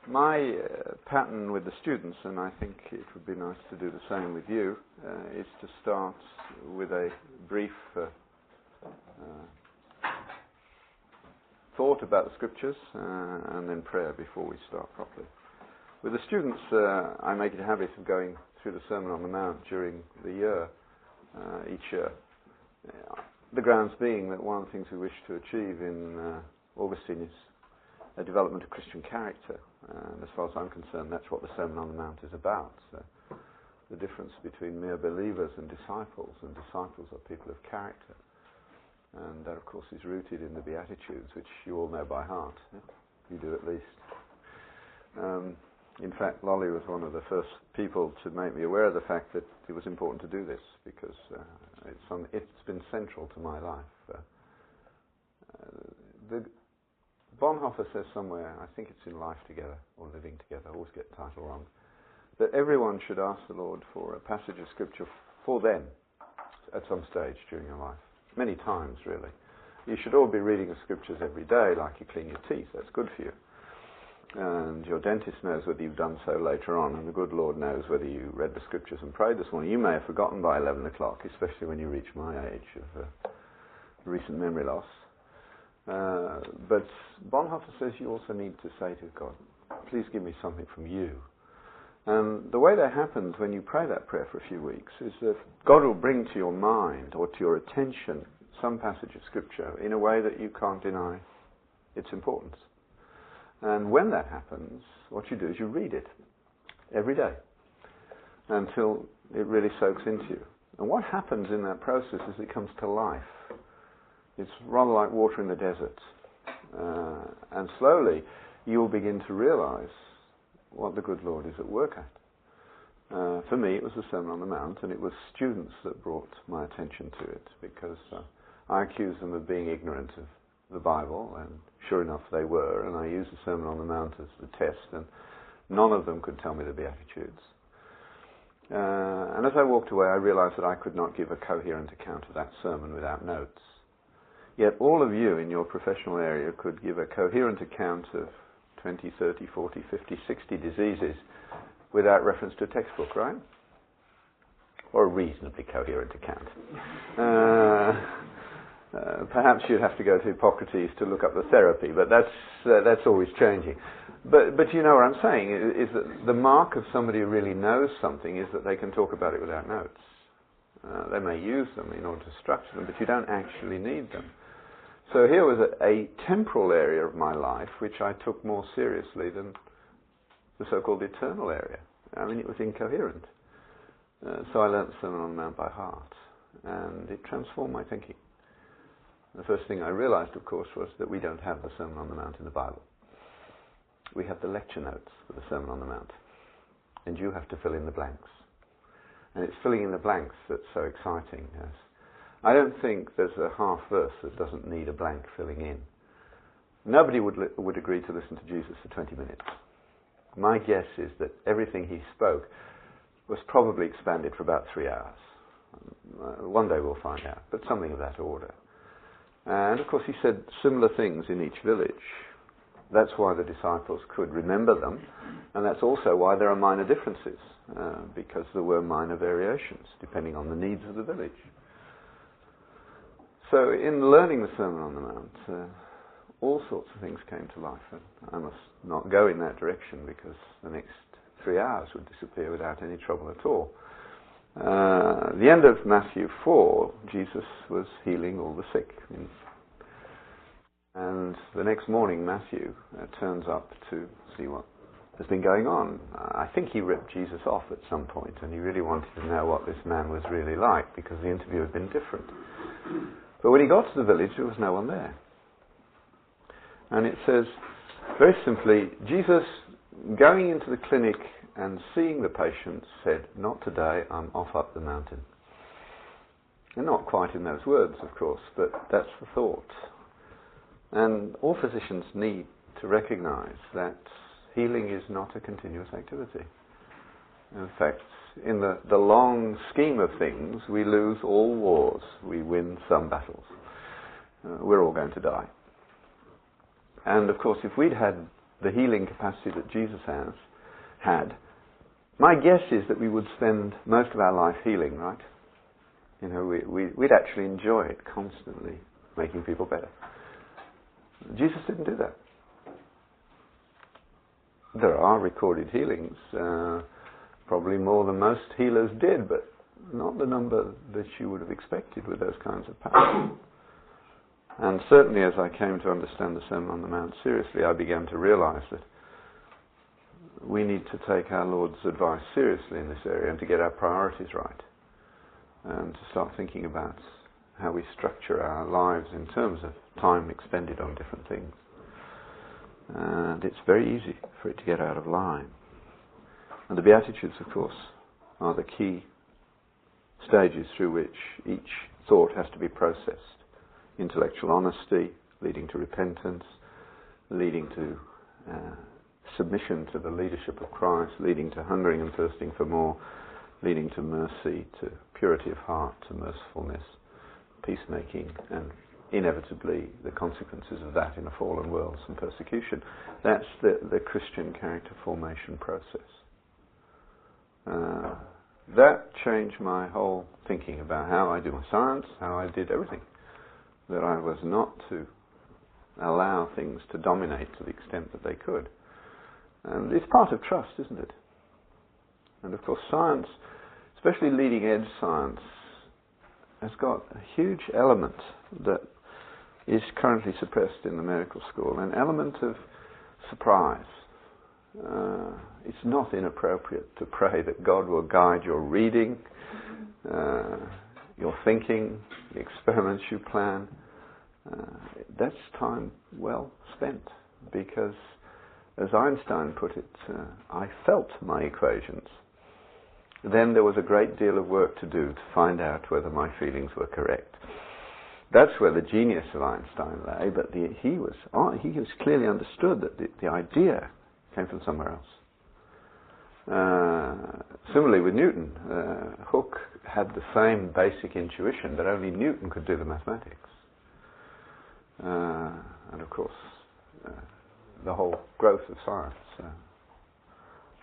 My pattern with the students, and I think it would be nice to do the same with you, is to start with a brief thought about the scriptures and then prayer before we start properly. With the students, I make it a habit of going through the Sermon on the Mount during the year, each year. The grounds being that one of the things we wish to achieve in Augustine is a development of Christian character. And as far as I'm concerned, that's what the Sermon on the Mount is about. So the difference between mere believers and disciples are people of character. And that, of course, is rooted in the Beatitudes, which you all know by heart. Yeah? You do at least. In fact, Lolly was one of the first people to make me aware of the fact that it was important to do this, because it's been central to my life. Bonhoeffer says somewhere, I think it's in Life Together, or Living Together, I always get the title wrong, that everyone should ask the Lord for a passage of Scripture for them at some stage during your life. Many times, really. You should all be reading the Scriptures every day, like you clean your teeth. That's good for you. And your dentist knows whether you've done so later on, and the good Lord knows whether you read the Scriptures and prayed this morning. You may have forgotten by 11 o'clock, especially when you reach my age of recent memory loss. But Bonhoeffer says you also need to say to God, please give me something from you. And the way that happens when you pray that prayer for a few weeks is that God will bring to your mind or to your attention some passage of Scripture in a way that you can't deny its importance. And when that happens, what you do is you read it every day until it really soaks into you. And what happens in that process is it comes to life. It's rather like water in the desert. And slowly you'll begin to realize what the good Lord is at work at. For me, it was the Sermon on the Mount, and it was students that brought my attention to it, because I accused them of being ignorant of the Bible, and sure enough they were, and I used the Sermon on the Mount as the test, and none of them could tell me the Beatitudes. And as I walked away, I realized that I could not give a coherent account of that sermon without notes. Yet all of you in your professional area could give a coherent account of 20, 30, 40, 50, 60 diseases without reference to a textbook, right? Or a reasonably coherent account. Perhaps you'd have to go to Hippocrates to look up the therapy, but that's always changing. But you know what I'm saying, is that the mark of somebody who really knows something is that they can talk about it without notes. They may use them in order to structure them, but you don't actually need them. So here was a temporal area of my life which I took more seriously than the so-called eternal area. I mean, it was incoherent. So I learnt the Sermon on the Mount by heart, and it transformed my thinking. The first thing I realized, of course, was that we don't have the Sermon on the Mount in the Bible. We have the lecture notes for the Sermon on the Mount, and you have to fill in the blanks. And it's filling in the blanks that's so exciting. Yes. I don't think there's a half verse that doesn't need a blank filling in. Nobody would agree to listen to Jesus for 20 minutes. My guess is that everything he spoke was probably expanded for about 3 hours. One day we'll find out, but something of that order. And of course he said similar things in each village. That's why the disciples could remember them, and that's also why there are minor differences, because there were minor variations depending on the needs of the village. So in learning the Sermon on the Mount, all sorts of things came to life. And I must not go in that direction, because the next 3 hours would disappear without any trouble at all. The end of Matthew 4, Jesus was healing all the sick. And the next morning, Matthew turns up to see what has been going on. I think he ripped Jesus off at some point, and he really wanted to know what this man was really like, because the interview had been different. But when he got to the village, there was no one there. And it says, very simply, Jesus, going into the clinic and seeing the patients, said, "Not today, I'm off up the mountain." And not quite in those words, of course, but that's the thought. And all physicians need to recognize that healing is not a continuous activity. In fact, in the long scheme of things, we lose all wars, we win some battles. We're all going to die. And of course, if we'd had the healing capacity that Jesus had, my guess is that we would spend most of our life healing, right? You know, we'd actually enjoy it constantly, making people better. Jesus didn't do that. There are recorded healings, probably more than most healers did, but not the number that you would have expected with those kinds of powers. And certainly as I came to understand the Sermon on the Mount seriously, I began to realize that we need to take our Lord's advice seriously in this area and to get our priorities right, and to start thinking about how we structure our lives in terms of time expended on different things. And it's very easy for it to get out of line. And the Beatitudes, of course, are the key stages through which each thought has to be processed. Intellectual honesty, leading to repentance, leading to submission to the leadership of Christ, leading to hungering and thirsting for more, leading to mercy, to purity of heart, to mercifulness, peacemaking, and inevitably the consequences of that in a fallen world, some persecution. That's the Christian character formation process. That changed my whole thinking about how I do my science, how I did everything. That I was not to allow things to dominate to the extent that they could. And it's part of trust, isn't it? And of course science, especially leading edge science, has got a huge element that is currently suppressed in the medical school, an element of surprise. It's not inappropriate to pray that God will guide your reading, your thinking, the experiments you plan. That's time well spent, because as Einstein put it, I felt my equations. Then there was a great deal of work to do to find out whether my feelings were correct. That's where the genius of Einstein lay, but he was clearly understood that the idea came from somewhere else. Similarly with Newton, Hooke had the same basic intuition that only Newton could do the mathematics. And of course, the whole growth of science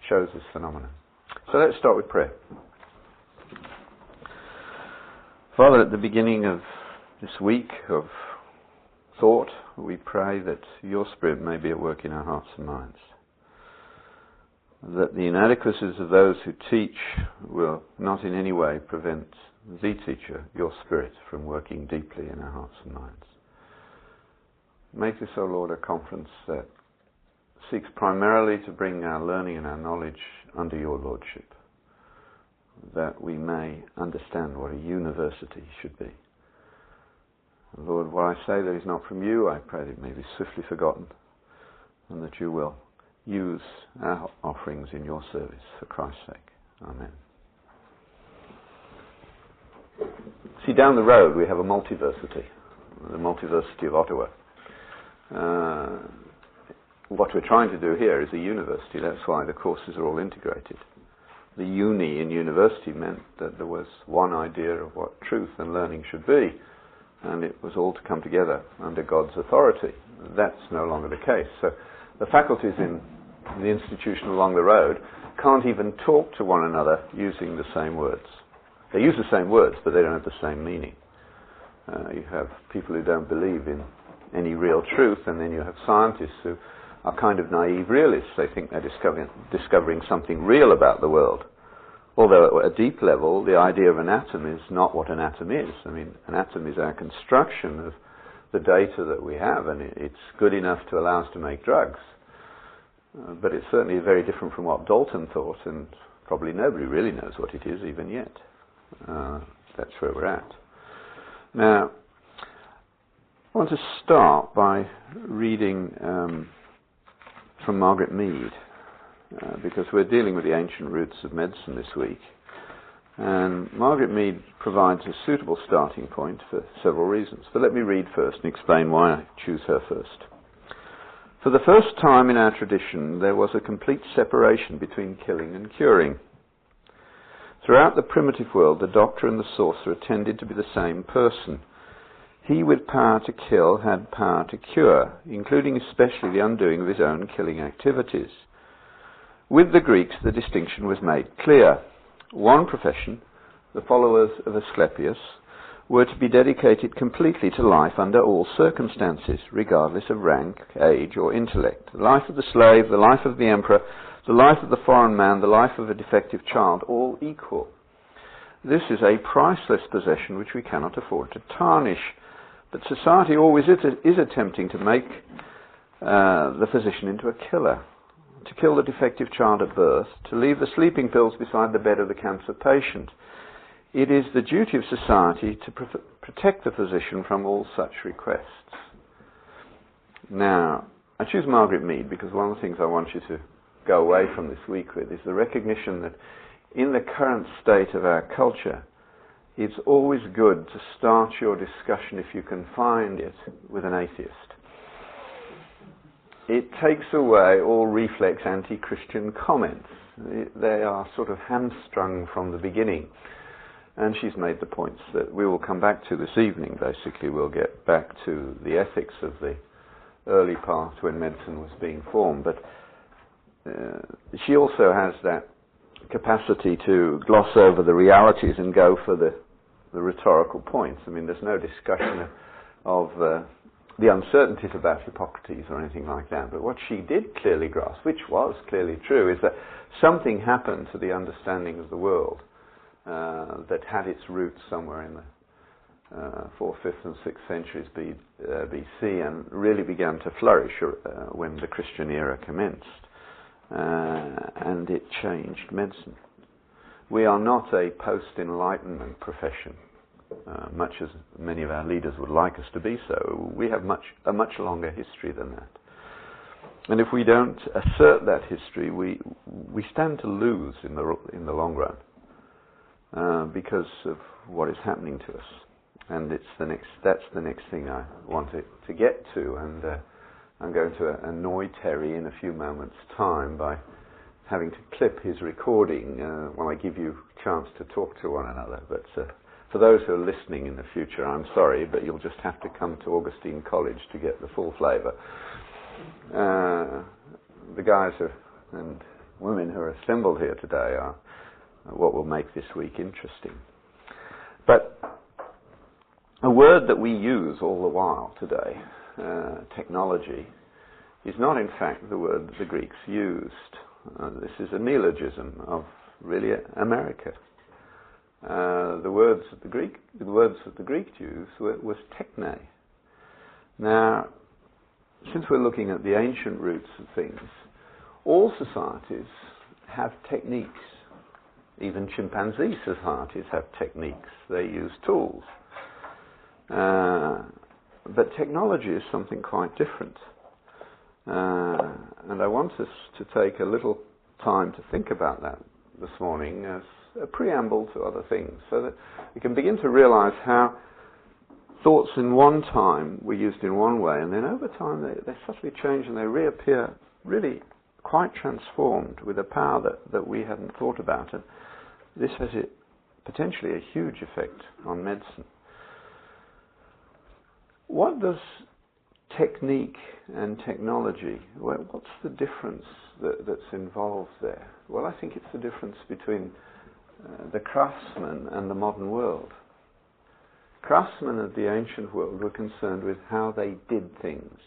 shows this phenomenon. So let's start with prayer. Father, at the beginning of this week of thought, we pray that your Spirit may be at work in our hearts and minds. That the inadequacies of those who teach will not in any way prevent the teacher, your Spirit, from working deeply in our hearts and minds. Make this, O Lord, a conference that seeks primarily to bring our learning and our knowledge under your Lordship, that we may understand what a university should be. Lord, what I say that is not from you, I pray that it may be swiftly forgotten, and that you will use our offerings in your service for Christ's sake. Amen. See, down the road we have a multiversity, the Multiversity of Ottawa. What we're trying to do here is a university. That's why the courses are all integrated. The uni in university meant that there was one idea of what truth and learning should be, and it was all to come together under God's authority. That's no longer the case. So the faculties in the institution along the road can't even talk to one another using the same words. They use the same words, but they don't have the same meaning. You have people who don't believe in any real truth, and then you have scientists who are kind of naive realists. They think they're discovering something real about the world. Although at a deep level, the idea of an atom is not what an atom is. I mean, an atom is our construction of the data that we have, and it's good enough to allow us to make drugs. But it's certainly very different from what Dalton thought, and probably nobody really knows what it is even yet. That's where we're at. Now, I want to start by reading from Margaret Mead, because we're dealing with the ancient roots of medicine this week. And Margaret Mead provides a suitable starting point for several reasons. But let me read first and explain why I choose her first. For the first time in our tradition, there was a complete separation between killing and curing. Throughout the primitive world, the doctor and the sorcerer tended to be the same person. He with power to kill had power to cure, including especially the undoing of his own killing activities. With the Greeks, the distinction was made clear. One profession, the followers of Asclepius, were to be dedicated completely to life under all circumstances, regardless of rank, age, or intellect. The life of the slave, the life of the emperor, the life of the foreign man, the life of a defective child, all equal. This is a priceless possession which we cannot afford to tarnish. But society always is attempting to make the physician into a killer, to kill the defective child at birth, to leave the sleeping pills beside the bed of the cancer patient. It is the duty of society to protect the physician from all such requests. Now, I choose Margaret Mead because one of the things I want you to go away from this week with is the recognition that in the current state of our culture, it's always good to start your discussion, if you can find it, with an atheist. It takes away all reflex anti-Christian comments. They are sort of hamstrung from the beginning. And she's made the points that we will come back to this evening. Basically, we'll get back to the ethics of the early part when medicine was being formed. But she also has that capacity to gloss over the realities and go for the rhetorical points. I mean, there's no discussion of the uncertainties about Hippocrates or anything like that. But what she did clearly grasp, which was clearly true, is that something happened to the understanding of the world that had its roots somewhere in the 4th, 5th and 6th centuries BC and really began to flourish when the Christian era commenced. And it changed medicine. We are not a post-Enlightenment profession, much as many of our leaders would like us to be so. We have a much longer history than that. And if we don't assert that history, we stand to lose in the long run because of what is happening to us. And that's the next thing I wanted to get to. And I'm going to annoy Terry in a few moments' time by having to clip his recording when I give you a chance to talk to one another. But for those who are listening in the future, I'm sorry, but you'll just have to come to Augustine College to get the full flavour. The guys and women who are assembled here today are what will make this week interesting. But a word that we use all the while today, technology, is not in fact the word that the Greeks used. This is a neologism of really America. The words that the Greeks used was techne. Now, since we're looking at the ancient roots of things, all societies have techniques. Even chimpanzee societies have techniques. They use tools. But technology is something quite different. And I want us to take a little time to think about that this morning as a preamble to other things, so that we can begin to realize how thoughts in one time were used in one way, and then over time they subtly change and they reappear really quite transformed with a power that we hadn't thought about. And this has potentially a huge effect on medicine. What does technique and technology, what's the difference that's involved there? Well, I think it's the difference between the craftsman and the modern world. Craftsmen of the ancient world were concerned with how they did things,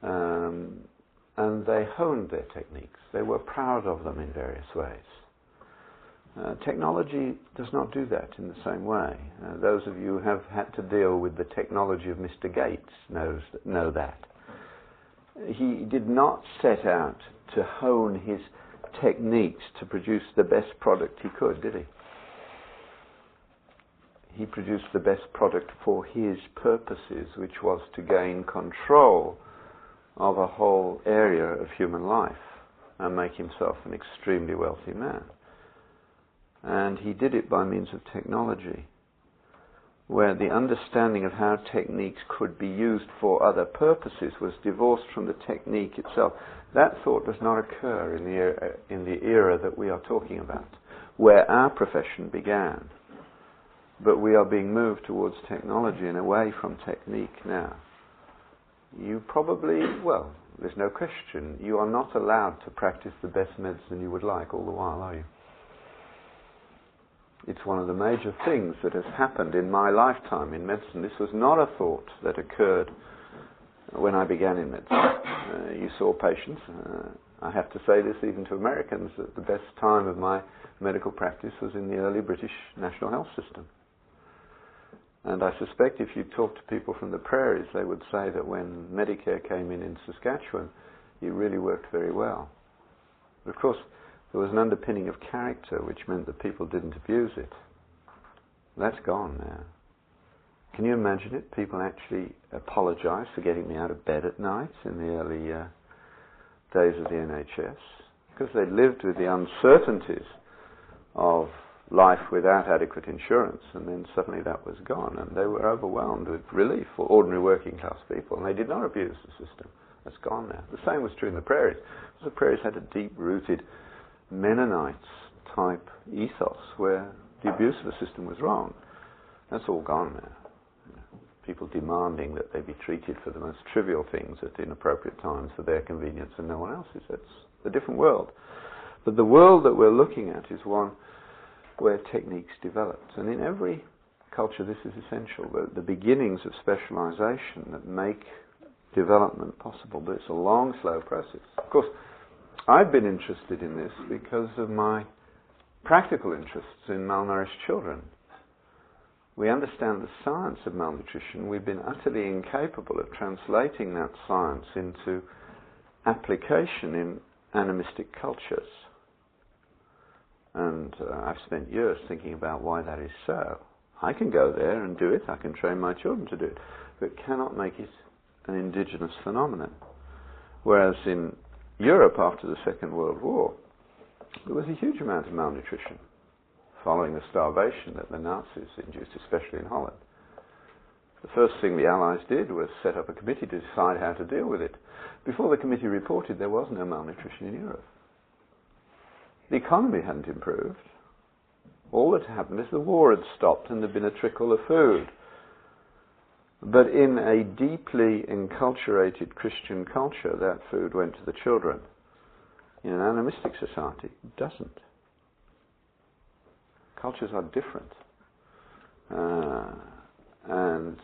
and they honed their techniques. They were proud of them in various ways. Technology does not do that in the same way. Those of you who have had to deal with the technology of Mr. Gates know that. He did not set out to hone his techniques to produce the best product he could, did he? He produced the best product for his purposes, which was to gain control of a whole area of human life and make himself an extremely wealthy man. And he did it by means of technology, where the understanding of how techniques could be used for other purposes was divorced from the technique itself. That thought does not occur in the era that we are talking about, where our profession began. but we are being moved towards technology and away from technique now. You probably, well, there's no question, you are not allowed to practice the best medicine you would like all the while, are you? It's one of the major things that has happened in my lifetime in medicine. This was not a thought that occurred when I began in medicine. You saw patients. I have to say this even to Americans, that the best time of my medical practice was in the early British National Health System. And I suspect if you talk to people from the prairies, they would say that when Medicare came in Saskatchewan, it really worked very well. But of course, there was an underpinning of character, which meant that people didn't abuse it. That's gone now. Can you imagine it? People actually apologise for getting me out of bed at night in the early days of the NHS, because they lived with the uncertainties of life without adequate insurance, and then suddenly that was gone, and they were overwhelmed with relief for ordinary working class people, and they did not abuse the system. That's gone now. The same was true in the prairies. The prairies had a deep-rooted Mennonites type ethos where the abuse of the system was wrong. That's all gone now. People demanding that they be treated for the most trivial things at inappropriate times for their convenience and no one else's. That's a different world. But the world that we're looking at is one where techniques developed. And in every culture this is essential, the beginnings of specialization that make development possible. But it's a long, slow process. Of course, I've been interested in this because of my practical interests in malnourished children. We understand the science of malnutrition. We've been utterly incapable of translating that science into application in animistic cultures. And I've spent years thinking about why that is so. I can go there and do it. I can train my children to do it. But cannot make it an indigenous phenomenon. Whereas in Europe after the Second World War, there was a huge amount of malnutrition following the starvation that the Nazis induced, especially in Holland. The first thing the Allies did was set up a committee to decide how to deal with it. Before the committee reported, there was no malnutrition in Europe. The economy hadn't improved. All that happened is the war had stopped and there'd been a trickle of food. But in a deeply enculturated Christian culture, that food went to the children. In an animistic society, it doesn't. Cultures are different. And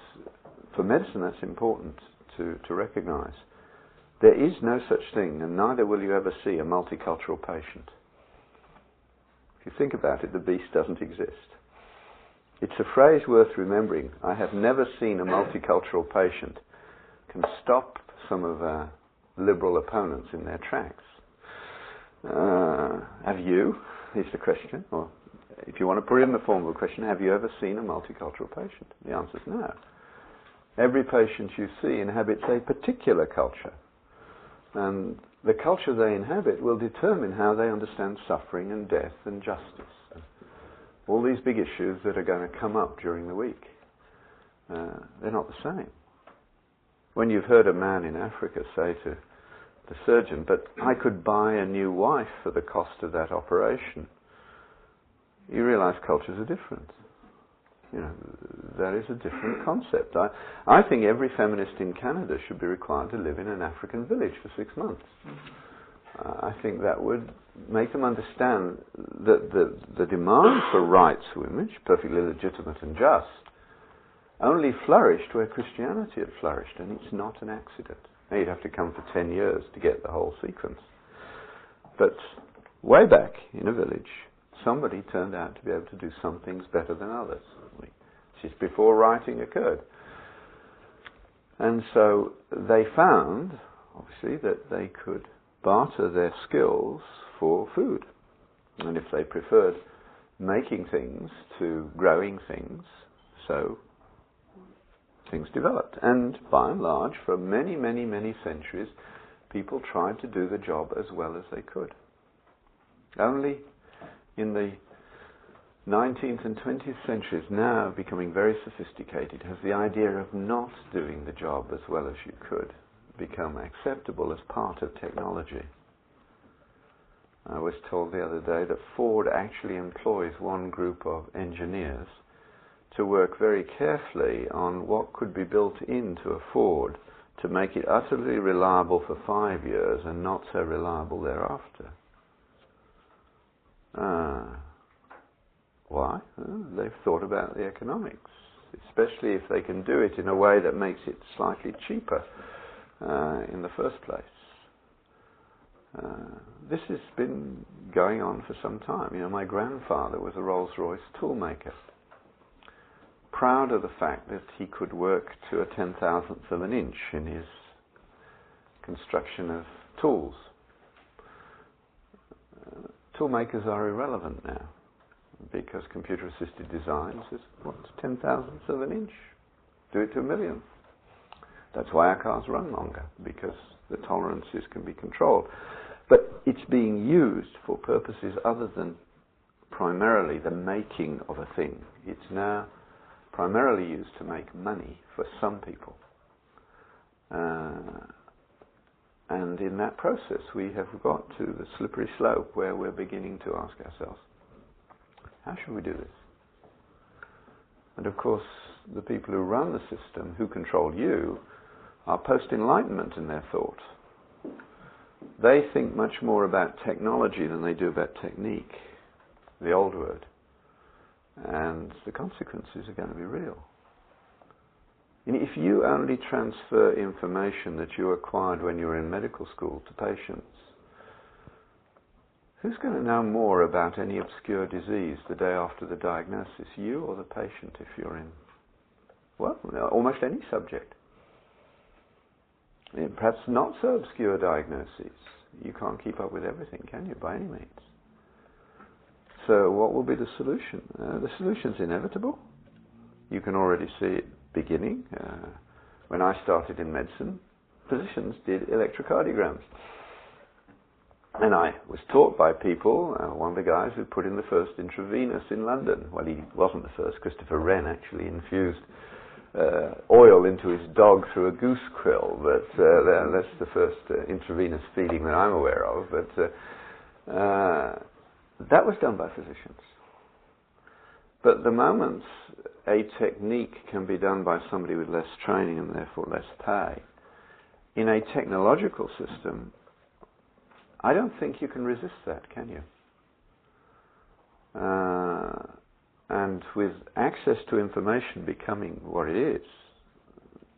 for medicine, that's important to recognize. There is no such thing, and neither will you ever see, a multicultural patient. If you think about it, the beast doesn't exist. It's a phrase worth remembering. I have never seen a multicultural patient can stop some of our liberal opponents in their tracks. Have you? Is the question. Or if you want to put it in the form of a question, have you ever seen a multicultural patient? The answer is no. Every patient you see inhabits a particular culture. And the culture they inhabit will determine how they understand suffering and death and justice. And all these big issues that are going to come up during the week. They're not the same. When you've heard a man in Africa say to the surgeon, but I could buy a new wife for the cost of that operation, you realize cultures are different. You know, that is a different concept. I think every feminist in Canada should be required to live in an African village for 6 months. I think that would make them understand that the demand for rights for women, which is perfectly legitimate and just, only flourished where Christianity had flourished, and it's not an accident. Now, you'd have to come for 10 years to get the whole sequence. But way back in a village, somebody turned out to be able to do some things better than others. This is before writing occurred. And so they found, obviously, that they could barter their skills for food. And if they preferred making things to growing things, so things developed. And by and large, for many, many, many centuries, people tried to do the job as well as they could. Only in the 19th and 20th centuries, now becoming very sophisticated, has the idea of not doing the job as well as you could become acceptable as part of technology. I was told the other day that Ford actually employs one group of engineers to work very carefully on what could be built into a Ford to make it utterly reliable for 5 years and not so reliable thereafter. Why? Well, they've thought about the economics, especially if they can do it in a way that makes it slightly cheaper in the first place. This has been going on for some time. You know, my grandfather was a Rolls-Royce toolmaker, proud of the fact that he could work to a 10,000th of an inch in his construction of tools. Toolmakers are irrelevant now because computer-assisted design says, what's 10,000th of an inch? Do it to a millionth. That's why our cars run longer, because the tolerances can be controlled. But it's being used for purposes other than primarily the making of a thing. It's now primarily used to make money for some people. And in that process we have got to the slippery slope where we're beginning to ask ourselves, how should we do this? And of course the people who run the system, who control you, are post-enlightenment in their thought. They think much more about technology than they do about technique, the old word. And the consequences are going to be real. And if you only transfer information that you acquired when you were in medical school to patients, who's going to know more about any obscure disease the day after the diagnosis, you or the patient, if you're in, well, almost any subject? Perhaps not so obscure diagnoses. You can't keep up with everything, can you, by any means? So what will be the solution? The solution's inevitable. You can already see it beginning. When I started in medicine, physicians did electrocardiograms. And I was taught by people, one of the guys who put in the first intravenous in London. Well, he wasn't the first. Christopher Wren actually infused oil into his dog through a goose quill, but that's the first intravenous feeding that I'm aware of. But that was done by physicians. But the moment a technique can be done by somebody with less training and therefore less pay, in a technological system, I don't think you can resist that, can you? And with access to information becoming what it is,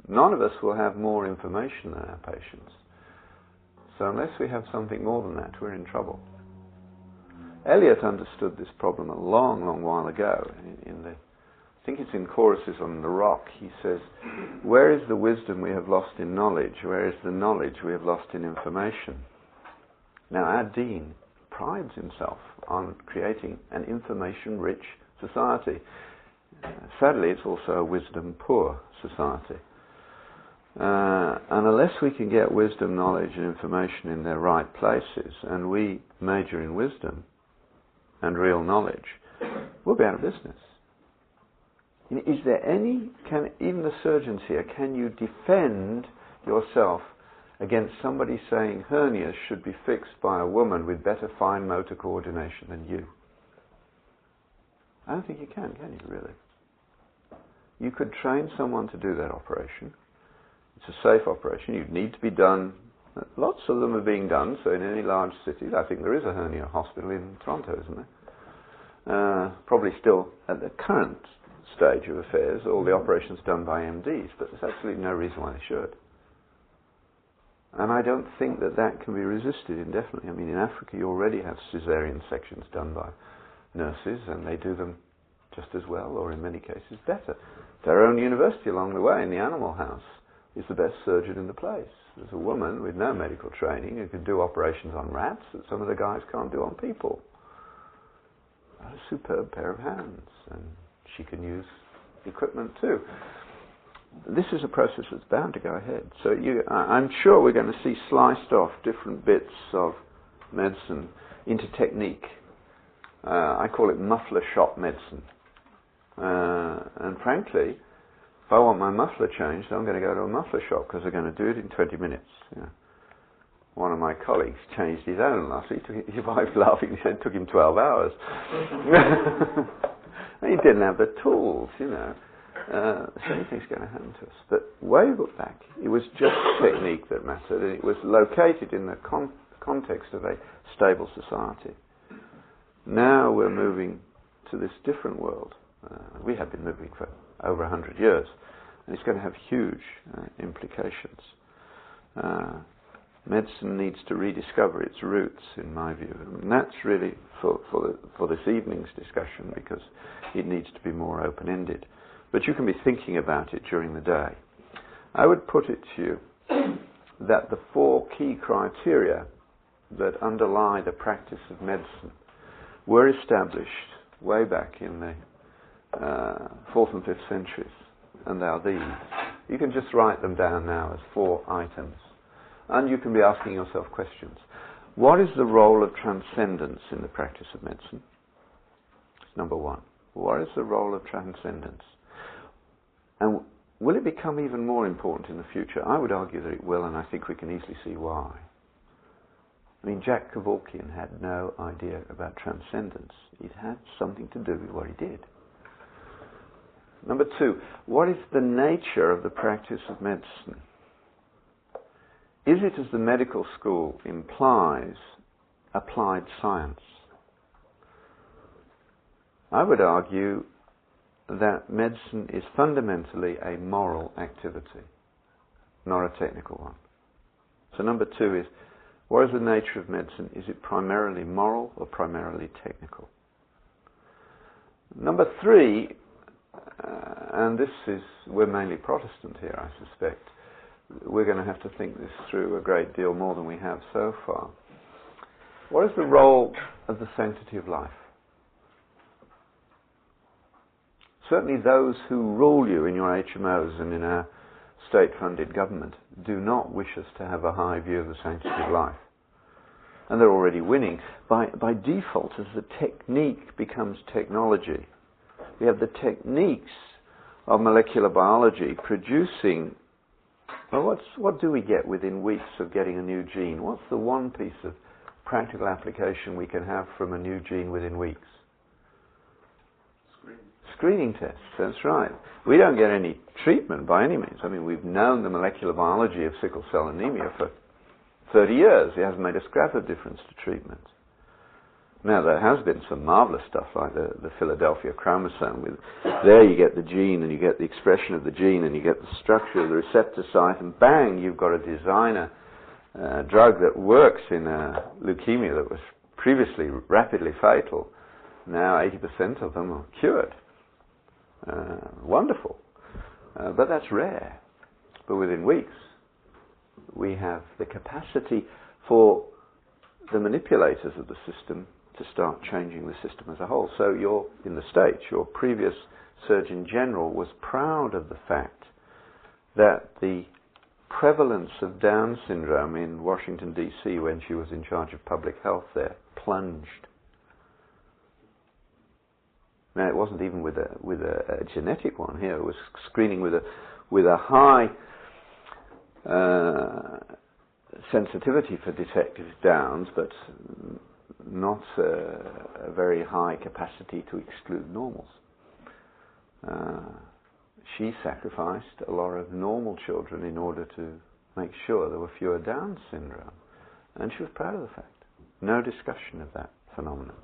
none of us will have more information than our patients. So unless we have something more than that, we're in trouble. Eliot understood this problem a long, long while ago. I think it's in Choruses on the Rock. He says, where is the wisdom we have lost in knowledge? Where is the knowledge we have lost in information? Now, our Dean prides himself on creating an information-rich society. Sadly, it's also a wisdom-poor society. And unless we can get wisdom, knowledge, and information in their right places, and we major in wisdom and real knowledge, we'll be out of business. Is there any, even the surgeons here, can you defend yourself against somebody saying hernias should be fixed by a woman with better fine motor coordination than you? I don't think you can you, really? You could train someone to do that operation. It's a safe operation. You'd need to be done. Lots of them are being done, so in any large cities, I think there is a hernia hospital in Toronto, isn't there? Probably still at the current stage of affairs, all the operations done by MDs, but there's absolutely no reason why they should. And I don't think that that can be resisted indefinitely. I mean, in Africa you already have caesarean sections done by nurses, and they do them just as well, or in many cases better. Their own university along the way in the animal house is the best surgeon in the place. There's a woman with no medical training who can do operations on rats that some of the guys can't do on people. What a superb pair of hands, and she can use equipment too. This is a process that's bound to go ahead. So I'm sure we're going to see sliced off different bits of medicine into technique. I call it muffler shop medicine. And frankly, if I want my muffler changed, I'm going to go to a muffler shop because they're going to do it in 20 minutes. You know. One of my colleagues changed his own last week. His wife laughing, he said it took him 12 hours. And he didn't have the tools, you know. So anything's going to happen to us. But way back, it was just technique that mattered, and it was located in the context of a stable society. Now we're moving to this different world. We have been moving for over 100 years, and it's going to have huge implications. Medicine needs to rediscover its roots, in my view, and that's really for this evening's discussion, because it needs to be more open-ended. But you can be thinking about it during the day. I would put it to you that the 4 key criteria that underlie the practice of medicine were established way back in the 4th and 5th centuries, and they are these. You can just write them down now as 4 items, and you can be asking yourself questions. What is the role of transcendence in the practice of medicine? That's number 1. What is the role of transcendence? And will it become even more important in the future? I would argue that it will, and I think we can easily see why. I mean, Jack Kevorkian had no idea about transcendence. It had something to do with what he did. Number 2, what is the nature of the practice of medicine? Is it, as the medical school implies, applied science? I would argue that medicine is fundamentally a moral activity, not a technical one. So number 2 is, what is the nature of medicine? Is it primarily moral or primarily technical? Number 3, and this is, we're mainly Protestant here, I suspect. We're going to have to think this through a great deal more than we have so far. What is the role of the sanctity of life? Certainly those who rule you in your HMOs and in our state-funded government do not wish us to have a high view of the sanctity of life. And they're already winning. By default, as the technique becomes technology, we have the techniques of molecular biology producing, well, what do we get within weeks of getting a new gene? What's the one piece of practical application we can have from a new gene within weeks? Screening tests, that's right. We don't get any treatment by any means. I mean, we've known the molecular biology of sickle cell anemia for 30 years. It hasn't made a scrap of difference to treatment. Now, there has been some marvelous stuff like the Philadelphia chromosome. There you get the gene, and you get the expression of the gene, and you get the structure of the receptor site, and bang, you've got a designer drug that works in a leukemia that was previously rapidly fatal. Now 80% of them are cured. Wonderful. But that's rare. But within weeks, we have the capacity for the manipulators of the system to start changing the system as a whole. So in the States, your previous Surgeon General was proud of the fact that the prevalence of Down syndrome in Washington, D.C., when she was in charge of public health there, plunged. Now, it wasn't even with a genetic one here. It was screening with a high sensitivity for detecting Downs, but not a very high capacity to exclude normals. She sacrificed a lot of normal children in order to make sure there were fewer Down syndrome, and she was proud of the fact. No discussion of that phenomenon.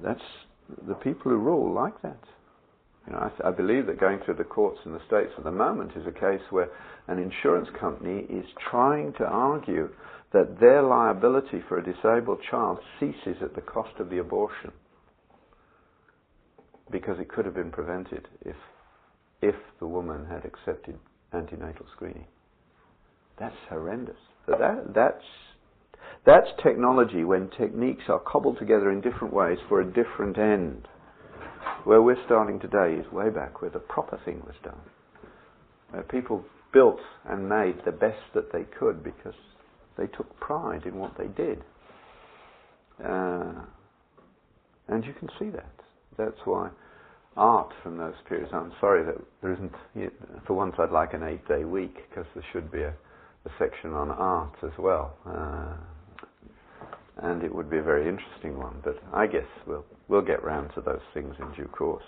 That's the people who rule like that. You know, I believe that going through the courts in the States at the moment is a case where an insurance company is trying to argue that their liability for a disabled child ceases at the cost of the abortion, because it could have been prevented if the woman had accepted antenatal screening. That's horrendous. But that's technology, when techniques are cobbled together in different ways for a different end. Where we're starting today is way back where the proper thing was done. Where people built and made the best that they could because they took pride in what they did. And you can see that. That's why art from those periods, I'm sorry that there isn't, for once I'd like an 8-day week, because there should be a section on art as well. and it would be a very interesting one. But I guess we'll get round to those things in due course.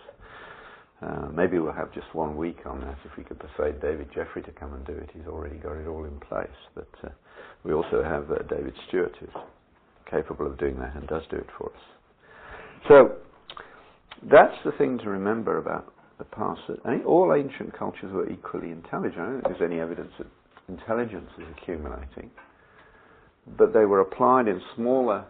Maybe we'll have just 1 week on that if we could persuade David Jeffrey to come and do it. He's already got it all in place. But we also have David Stewart, who's capable of doing that and does do it for us. So that's the thing to remember about the past. All ancient cultures were equally intelligent. I don't think there's any evidence that intelligence is accumulating. But they were applied in smaller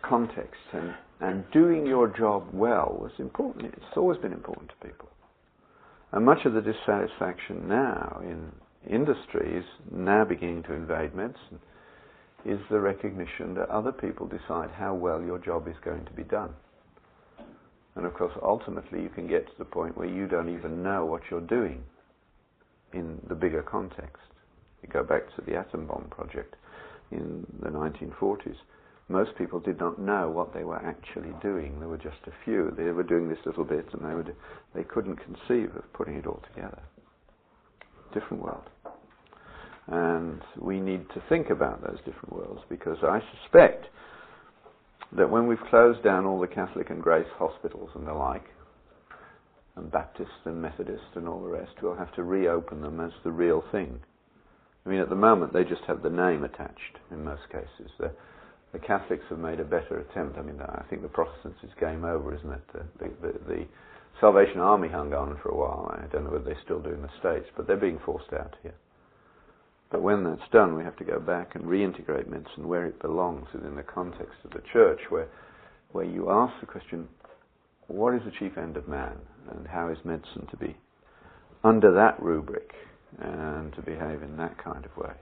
contexts, and doing your job well was important. It's always been important to people. And much of the dissatisfaction now in industry is now beginning to invade medicine, is the recognition that other people decide how well your job is going to be done. And of course, ultimately, you can get to the point where you don't even know what you're doing in the bigger context. You go back to the atom bomb project in the 1940s. Most people did not know what they were actually doing. There were just a few. They were doing this little bit, and they couldn't conceive of putting it all together. Different world. And we need to think about those different worlds, because I suspect that when we've closed down all the Catholic and Grace hospitals and the like, and Baptist and Methodist and all the rest, we'll have to reopen them as the real thing. I mean, at the moment, they just have the name attached in most cases. The Catholics have made a better attempt. I mean, I think the Protestants is game over, isn't it? The Salvation Army hung on for a while. I don't know whether they still do in the States, but they're being forced out here. But when that's done, we have to go back and reintegrate medicine where it belongs, within the context of the church, where you ask the question, what is the chief end of man, and how is medicine to be under that rubric and to behave in that kind of way?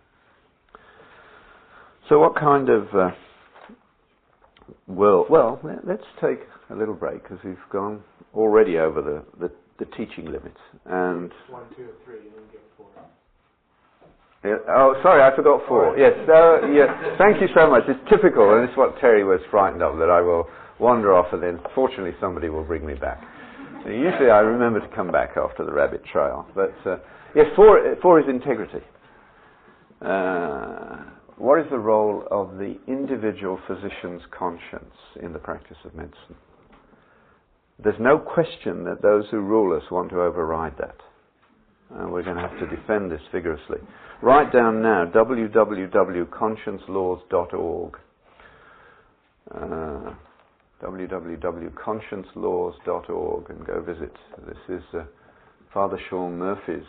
So what kind of world? Well, let's take a little break, because we've gone already over the teaching limits. And 1, 2, 3, and then get 4. Yeah, oh, sorry, I forgot 4. Yes, yes. Thank you so much. It's typical, and it's what Terry was frightened of, that I will wander off, and then fortunately somebody will bring me back. Usually I remember to come back after the rabbit trail. But yes, 4 is integrity. What is the role of the individual physician's conscience in the practice of medicine? There's no question that those who rule us want to override that. And we're going to have to defend this vigorously. Write down now, www.consciencelaws.org. www.consciencelaws.org, and go visit. This is Father Sean Murphy's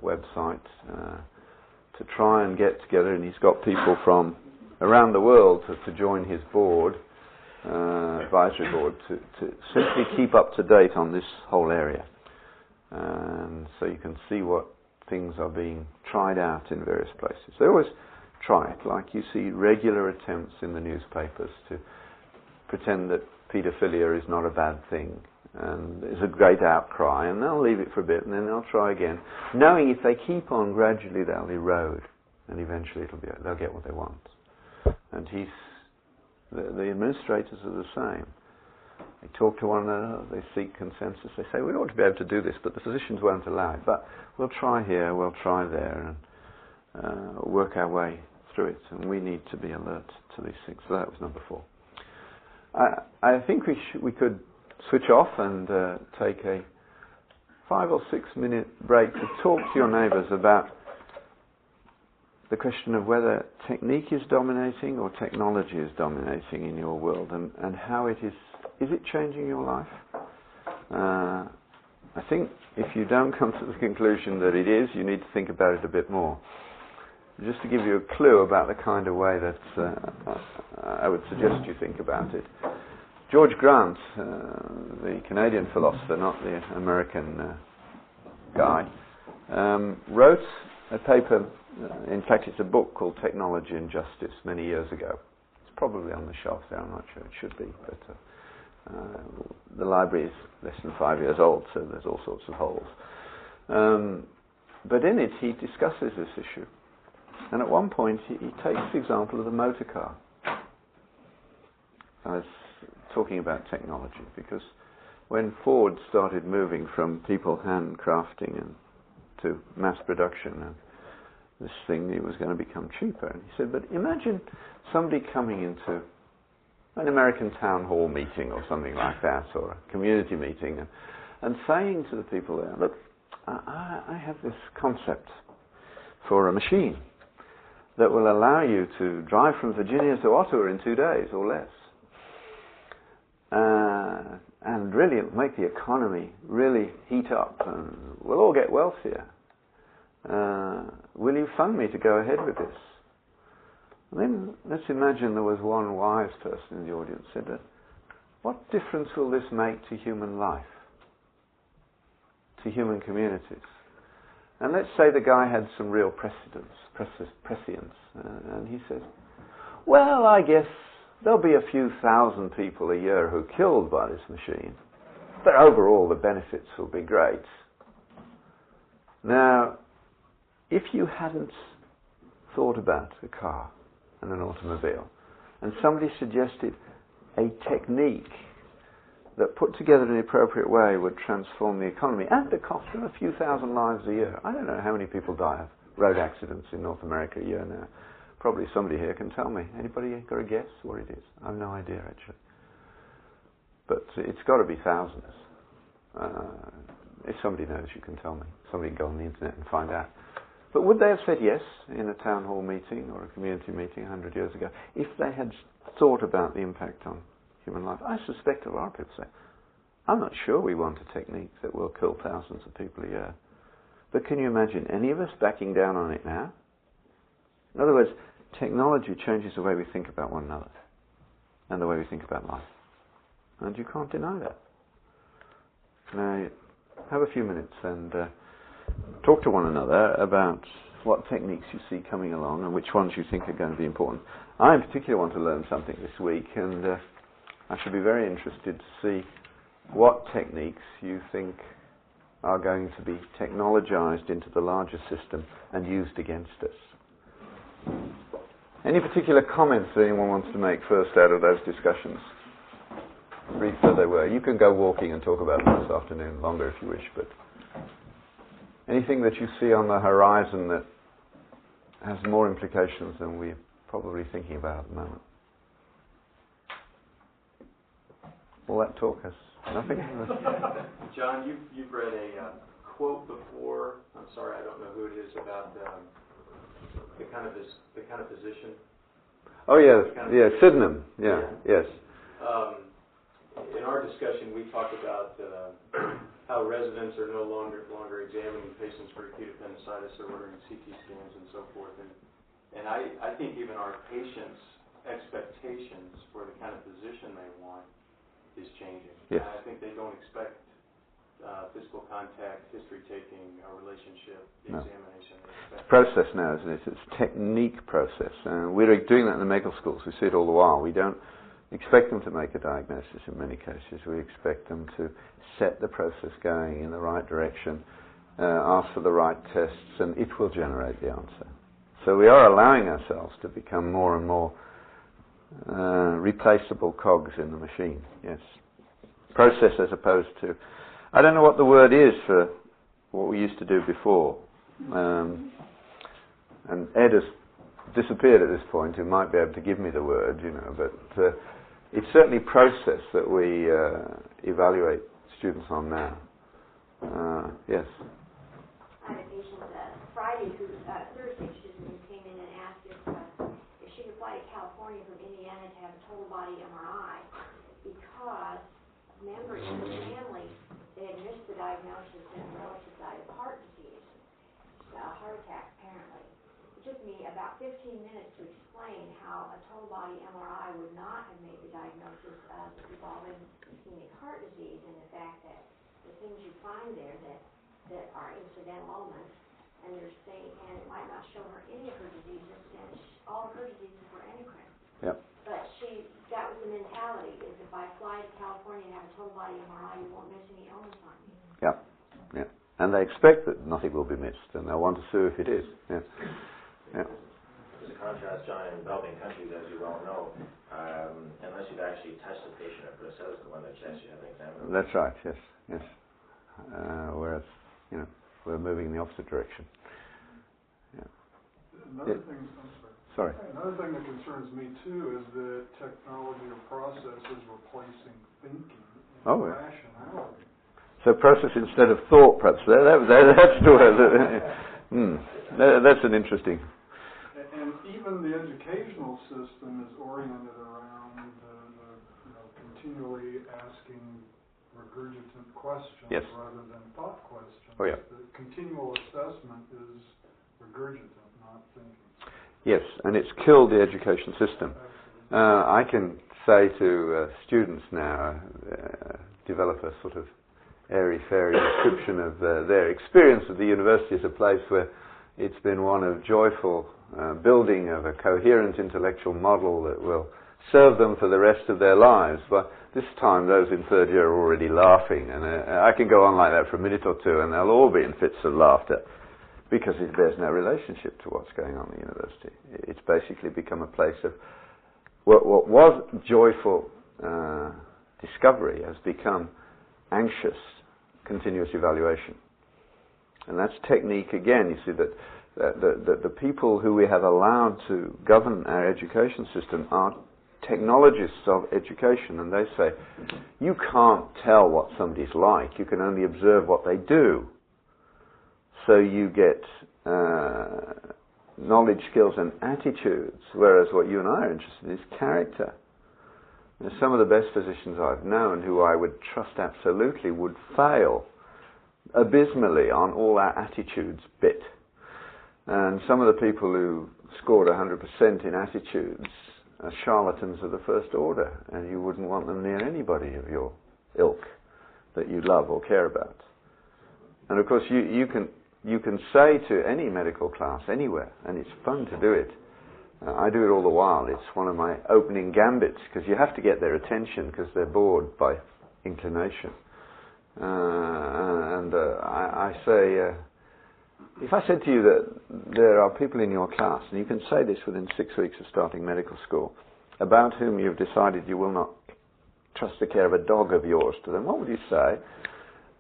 website to try and get together, and he's got people from around the world to join his board, advisory board, to simply keep up to date on this whole area. And so you can see what things are being tried out in various places. They always try it, like you see regular attempts in the newspapers to pretend that paedophilia is not a bad thing, and there's a great outcry, and they'll leave it for a bit, and then they'll try again, knowing if they keep on, gradually they'll erode, and eventually they'll get what they want. And the administrators are the same. They talk to one another, they seek consensus, they say, we ought to be able to do this, but the physicians won't allow it. But we'll try here, we'll try there, and work our way through it. And we need to be alert to these things. So that was number 4. I think we could switch off and take a 5 or 6 minute break to talk to your neighbours about the question of whether technique is dominating or technology is dominating in your world, and how it is it changing your life? I think if you don't come to the conclusion that it is, you need to think about it a bit more. Just to give you a clue about the kind of way that I would suggest you think about it. George Grant, the Canadian philosopher, not the American guy, wrote a paper, in fact it's a book called Technology and Justice, many years ago. It's probably on the shelf there, I'm not sure it should be, but the library is less than 5 years old, so there's all sorts of holes. But in it he discusses this issue. And at one point he takes the example of the motor car. I was talking about technology, because when Ford started moving from people handcrafting and to mass production, and this thing, it was going to become cheaper. And he said, but imagine somebody coming into an American town hall meeting or something like that, or a community meeting, and saying to the people there, look, I have this concept for a machine that will allow you to drive from Virginia to Ottawa in 2 days or less. And really it'll make the economy really heat up and we'll all get wealthier. Will you fund me to go ahead with this? And then let's imagine there was one wise person in the audience who said, what difference will this make to human life? To human communities? And let's say the guy had some real prescience, and he says, well, I guess there'll be a few thousand people a year who are killed by this machine, but overall the benefits will be great. Now, if you hadn't thought about a car and an automobile, and somebody suggested a technique that put together in the appropriate way would transform the economy at the cost of a few thousand lives a year. I don't know how many people die of road accidents in North America a year now. Probably somebody here can tell me. Anybody got a guess what it is? I have no idea actually. But it's got to be thousands. If somebody knows, you can tell me. Somebody can go on the internet and find out. But would they have said yes in a town hall meeting or a community meeting 100 years ago if they had thought about the impact on human life? I suspect a lot of people say, I'm not sure we want a technique that will kill thousands of people a year. But can you imagine any of us backing down on it now? In other words, technology changes the way we think about one another and the way we think about life. And you can't deny that. Now, have a few minutes and talk to one another about what techniques you see coming along and which ones you think are going to be important. I in particular want to learn something this week, and I should be very interested to see what techniques you think are going to be technologized into the larger system and used against us. Any particular comments that anyone wants to make first out of those discussions? Brief though they were. You can go walking and talk about them this afternoon longer if you wish, but anything that you see on the horizon that has more implications than we're probably thinking about at the moment? All that talk has nothing? John, you've read a quote before. I'm sorry, I don't know who it is, about the kind of position. Oh yeah, Sydenham. Yeah, yes. In our discussion, we talked about how residents are no longer examining patients for acute appendicitis or ordering CT scans and so forth, and I think even our patients' expectations for the kind of physician they want is changing. Yes. I think they don't expect physical contact, history taking, a relationship, examination. It's process now, isn't it? It's technique process. We're doing that in the medical schools. We see it all the while. We don't expect them to make a diagnosis in many cases. We expect them to set the process going in the right direction, ask for the right tests, and it will generate the answer. So we are allowing ourselves to become more and more replaceable cogs in the machine, yes. Process as opposed to... I don't know what the word is for what we used to do before. And Ed has disappeared at this point, who might be able to give me the word, but it's certainly process that we evaluate students on now. Yes? I had a patient Thursday, who came in and asked if she could fly to California from Indiana to have a total body MRI because members in the family, they had missed the diagnosis and a relative died of heart disease, heart attack apparently. It took me about 15 minutes to explain how a total body MRI would not have made the diagnosis of evolving ischemic heart disease, and the fact that the things you find there that are incidental elements, and they're saying, and it might not show her any of her diseases, and all of her diseases were endocrine. Yep. But that was the mentality, is if I fly to California and have a total body MRI, you won't miss any illness on me. Yep. Yeah. And they expect that nothing will be missed, and they'll want to sue if it is. Yeah. Yeah. As a contrast, John, in developing countries, as you well know, unless you've actually touched the patient or put a stethoscope on their chest, you haven't examined them. That's right, yes. Whereas, we're moving in the opposite direction. Yeah. Another thing, Sorry. Another thing that concerns me too is that technology or process is replacing thinking and rationality. So process instead of thought, perhaps. That's the word. That's an interesting. And even the educational system is oriented around continually asking regurgitant questions rather than thought questions. Oh, yeah. The continual assessment is regurgitant, not thinking. Yes, and it's killed the education system. I can say to students now, develop a sort of airy-fairy description of their experience of the university as a place where it's been one of joyful building of a coherent intellectual model that will serve them for the rest of their lives. But this time those in third year are already laughing, and I can go on like that for a minute or two and they'll all be in fits of laughter because it bears no relationship to what's going on in the university. It's basically become a place of what was joyful discovery has become anxious continuous evaluation. And that's technique again. You see that the people who we have allowed to govern our education system are technologists of education, and they say you can't tell what somebody's like, you can only observe what they do. So you get knowledge, skills and attitudes, whereas what you and I are interested in is character. And some of the best physicians I've known who I would trust absolutely would fail abysmally on all our attitudes bit. And some of the people who scored 100% in attitudes are charlatans of the first order, and you wouldn't want them near anybody of your ilk that you love or care about. And of course you can say to any medical class anywhere, and it's fun to do it. I do it all the while. It's one of my opening gambits, because you have to get their attention because they're bored by inclination. I say, if I said to you that there are people in your class, and you can say this within 6 weeks of starting medical school, about whom you've decided you will not trust the care of a dog of yours to them, what would you say?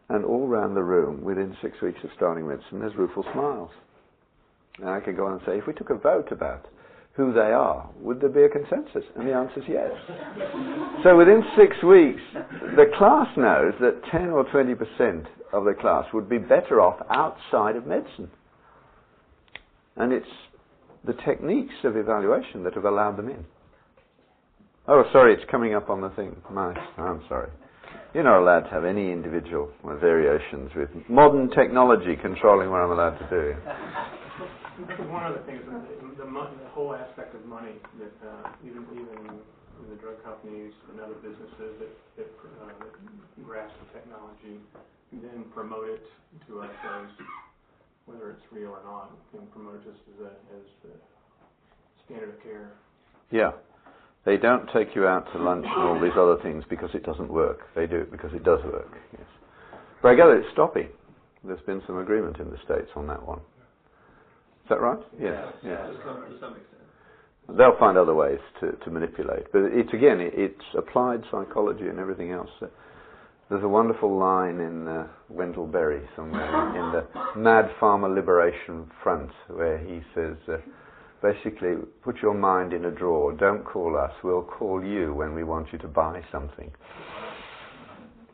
And all round the room, within 6 weeks of starting medicine, there's rueful smiles. And I could go on and say, if we took a vote about who they are, would there be a consensus? And the answer is yes. So within 6 weeks, the class knows that 10 or 20% of the class would be better off outside of medicine. And it's the techniques of evaluation that have allowed them in. Oh, sorry, it's coming up on the thing. I'm sorry. You're not allowed to have any individual variations with modern technology controlling what I'm allowed to do. One other thing is the whole aspect of money that even in the drug companies and other businesses that grasp the technology then promote it to us as, whether it's real or not, can promote it just as the standard of care. Yeah. They don't take you out to lunch and all these other things because it doesn't work. They do it because it does work. Yes. But I gather it's stopping. There's been some agreement in the States on that one. Is that right? Yes. Yeah. To some extent. They'll find other ways to manipulate. But it's applied psychology and everything else. There's a wonderful line in Wendell Berry somewhere in the Mad Farmer Liberation Front where he says, basically, put your mind in a drawer. Don't call us. We'll call you when we want you to buy something.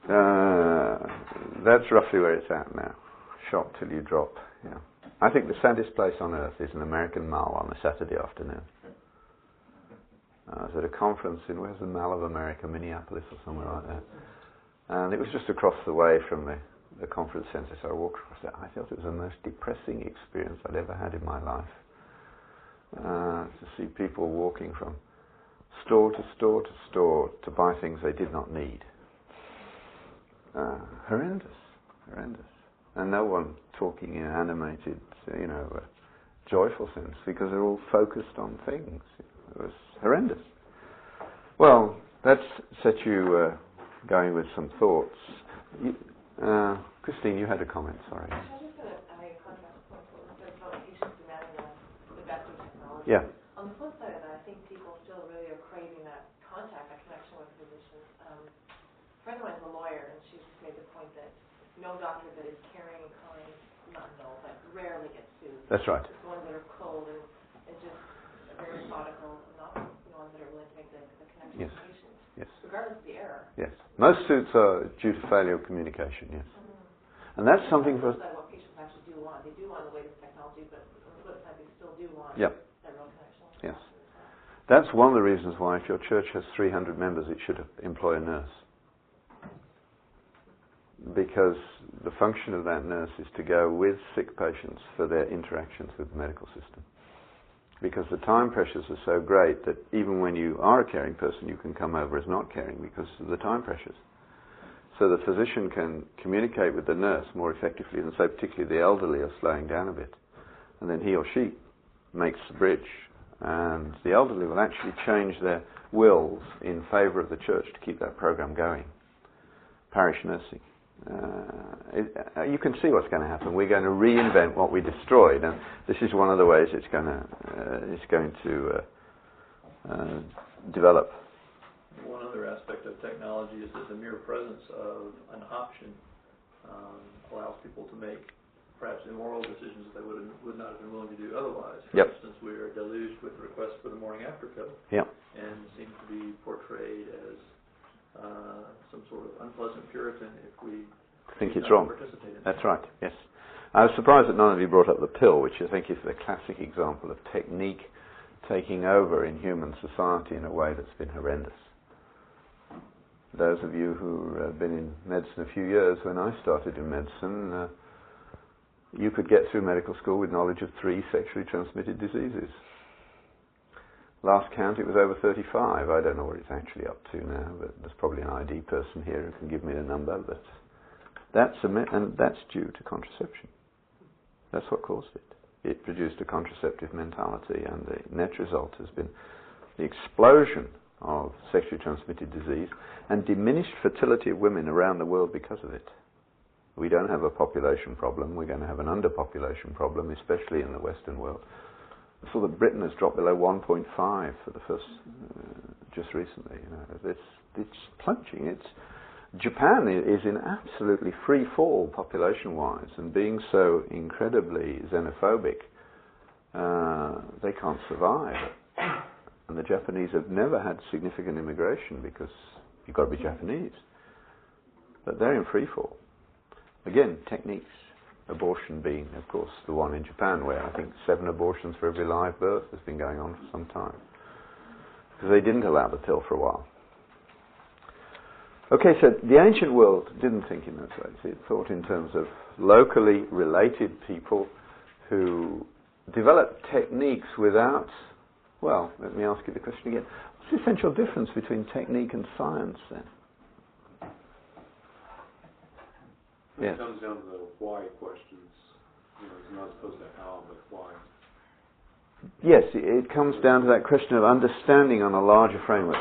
That's roughly where it's at now. Shop till you drop. Yeah. I think the saddest place on earth is an American Mall on a Saturday afternoon. I was at a conference in, where's the Mall of America, Minneapolis or somewhere like that. And it was just across the way from the conference centre, so I walked across it. I thought it was the most depressing experience I'd ever had in my life. To see people walking from store to store to store to buy things they did not need. Horrendous. And no one talking in animated, joyful sense, because they're all focused on things. It was horrendous. Well, that's set you going with some thoughts. Christine, you had a comment, sorry. I was just going to make a contrast point to what was said about patients demanding the best of technology. Yeah. On the flip side of that, I think people still really are craving that contact, that connection with physicians. A friend of mine is a lawyer, and she just made the point that no doctor that is caring and kind, not no, but rarely gets sued. That's right. It's the ones that are cold and just very methodical, not the ones that are willing to make the connection Yes. with patients, Yes. regardless of the error. Yes. Most suits are due to failure of communication, yes. And that's something for... That's what patients actually do want. They do want the latest technology, but on the flip side, they still do want Yep. that real connection. Yes. That's one of the reasons why if your church has 300 members, it should employ a nurse. Because the function of that nurse is to go with sick patients for their interactions with the medical system. Because the time pressures are so great that even when you are a caring person, you can come over as not caring because of the time pressures. So the physician can communicate with the nurse more effectively, and so particularly the elderly are slowing down a bit. And then he or she makes the bridge, and the elderly will actually change their wills in favour of the church to keep that program going. Parish nursing. You can see what's going to happen. We're going to reinvent what we destroyed, and this is one of the ways it's going to develop. One other aspect of technology is that the mere presence of an option allows people to make perhaps immoral decisions that they would not have been willing to do otherwise. For instance, we are deluged with requests for the morning after pill, and seem to be portrayed as some sort of unpleasant Puritan if we think it's wrong. Participate in That's right, yes. I was surprised that none of you brought up the pill, which I think is the classic example of technique taking over in human society in a way that's been horrendous. Those of you who have been in medicine a few years, when I started in medicine, you could get through medical school with knowledge of 3 sexually transmitted diseases. Last count, it was over 35. I don't know what it's actually up to now, but there's probably an ID person here who can give me the number. But that's due to contraception. That's what caused it. It produced a contraceptive mentality, and the net result has been the explosion of sexually transmitted disease and diminished fertility of women around the world because of it. We don't have a population problem. We're going to have an underpopulation problem, especially in the Western world. I saw that Britain has dropped below 1.5 for the first, just recently. It's plunging. Japan is in absolutely free fall population-wise, and being so incredibly xenophobic, they can't survive. And the Japanese have never had significant immigration because you've got to be Japanese. But they're in free fall. Again, techniques. Abortion being, of course, the one in Japan where I think 7 abortions for every live birth has been going on for some time. Because they didn't allow the pill for a while. Okay, so the ancient world didn't think in those ways. It thought in terms of locally related people who developed techniques without... Well, let me ask you the question again. What's the essential difference between technique and science then? It comes down to the why questions. It's not supposed to how, but why. Yes, it comes down to that question of understanding on a larger framework.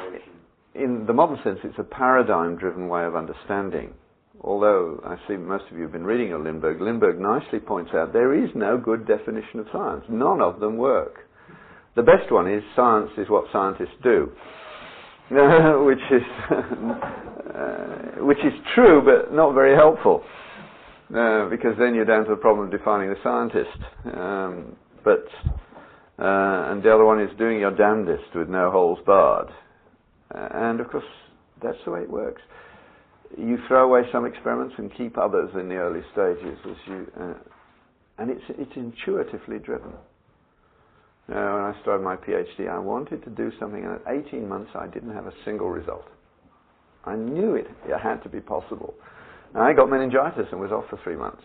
In the modern sense, it's a paradigm-driven way of understanding. Although I see most of you have been reading of Lindbergh. Lindbergh nicely points out there is no good definition of science. None of them work. The best one is science is what scientists do, which is true but not very helpful. Because then you're down to the problem of defining the scientist. And the other one is doing your damnedest with no holes barred. And of course, that's the way it works. You throw away some experiments and keep others in the early stages, and it's intuitively driven. When I started my PhD, I wanted to do something, and at 18 months, I didn't have a single result. I knew it had to be possible. And I got meningitis and was off for 3 months.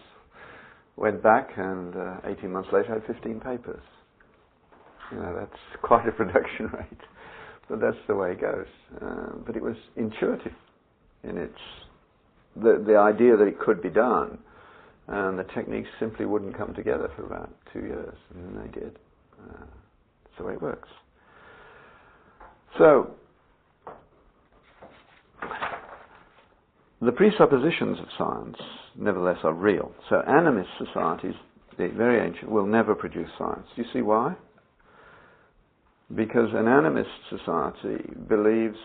Went back, and 18 months later, I had 15 papers. That's quite a production rate. But that's the way it goes. But it was intuitive in its the idea that it could be done, and the techniques simply wouldn't come together for about 2 years, and then they did. That's the way it works. So, the presuppositions of science, nevertheless, are real. So animist societies, the very ancient, will never produce science. Do you see why? Because an animist society believes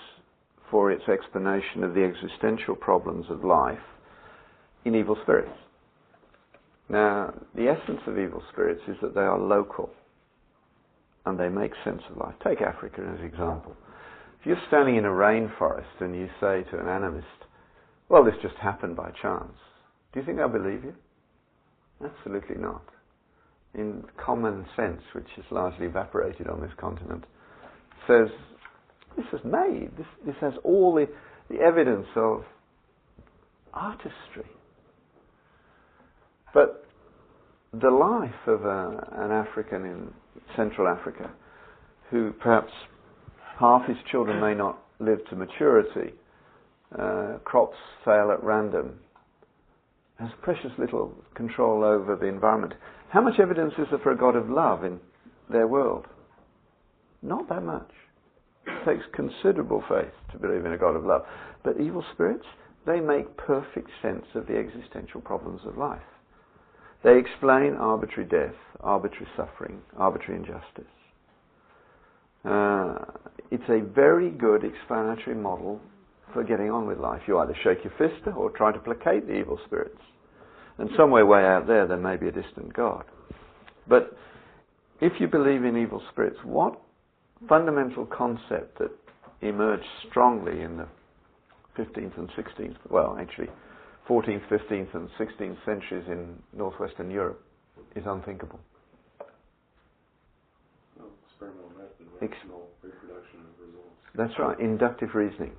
for its explanation of the existential problems of life in evil spirits. Now, the essence of evil spirits is that they are local. and they make sense of life. Take Africa as an example. If you're standing in a rainforest and you say to an animist, well, this just happened by chance, do you think they'll believe you? Absolutely not. In common sense, which is largely evaporated on this continent, says this is made. This has all the evidence of artistry. But the life of an African in Central Africa, who perhaps half his children may not live to maturity, crops fail at random, has precious little control over the environment. How much evidence is there for a God of love in their world? Not that much. It takes considerable faith to believe in a God of love. But evil spirits, they make perfect sense of the existential problems of life. They explain arbitrary death, arbitrary suffering, arbitrary injustice. It's a very good explanatory model for getting on with life. You either shake your fist or try to placate the evil spirits. And somewhere way out there may be a distant God. But if you believe in evil spirits, what fundamental concept that emerged strongly in the 15th and 16th, well, actually 14th, 15th and 16th centuries in northwestern Europe is unthinkable? Well, experimental method, rational reproduction of results. That's right, inductive reasoning,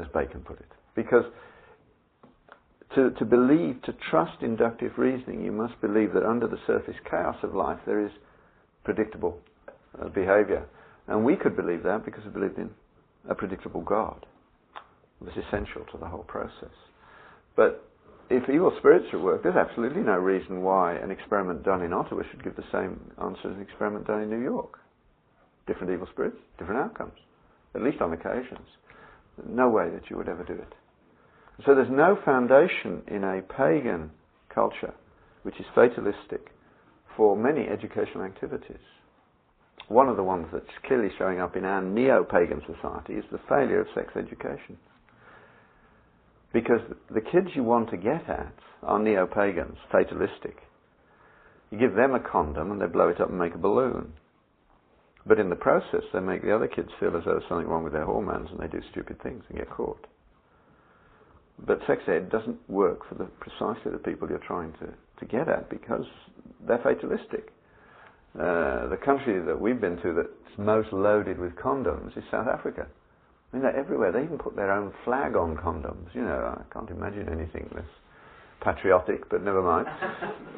as Bacon put it. Because to believe, to trust inductive reasoning, you must believe that under the surface chaos of life there is predictable behavior. And we could believe that because we believed in a predictable God. It was essential to the whole process. But if evil spirits are at work, there's absolutely no reason why an experiment done in Ottawa should give the same answer as an experiment done in New York. Different evil spirits, different outcomes, at least on occasions. No way that you would ever do it. So there's no foundation in a pagan culture which is fatalistic for many educational activities. One of the ones that's clearly showing up in our neo-pagan society is the failure of sex education. Because the kids you want to get at are neo-pagans, fatalistic. You give them a condom and they blow it up and make a balloon. But in the process they make the other kids feel as though there's something wrong with their hormones and they do stupid things and get caught. But sex ed doesn't work for precisely the people you're trying to get at because they're fatalistic. The country that we've been to that's most loaded with condoms is South Africa. I mean, they're everywhere. They even put their own flag on condoms. You know, I can't imagine anything less patriotic, but never mind.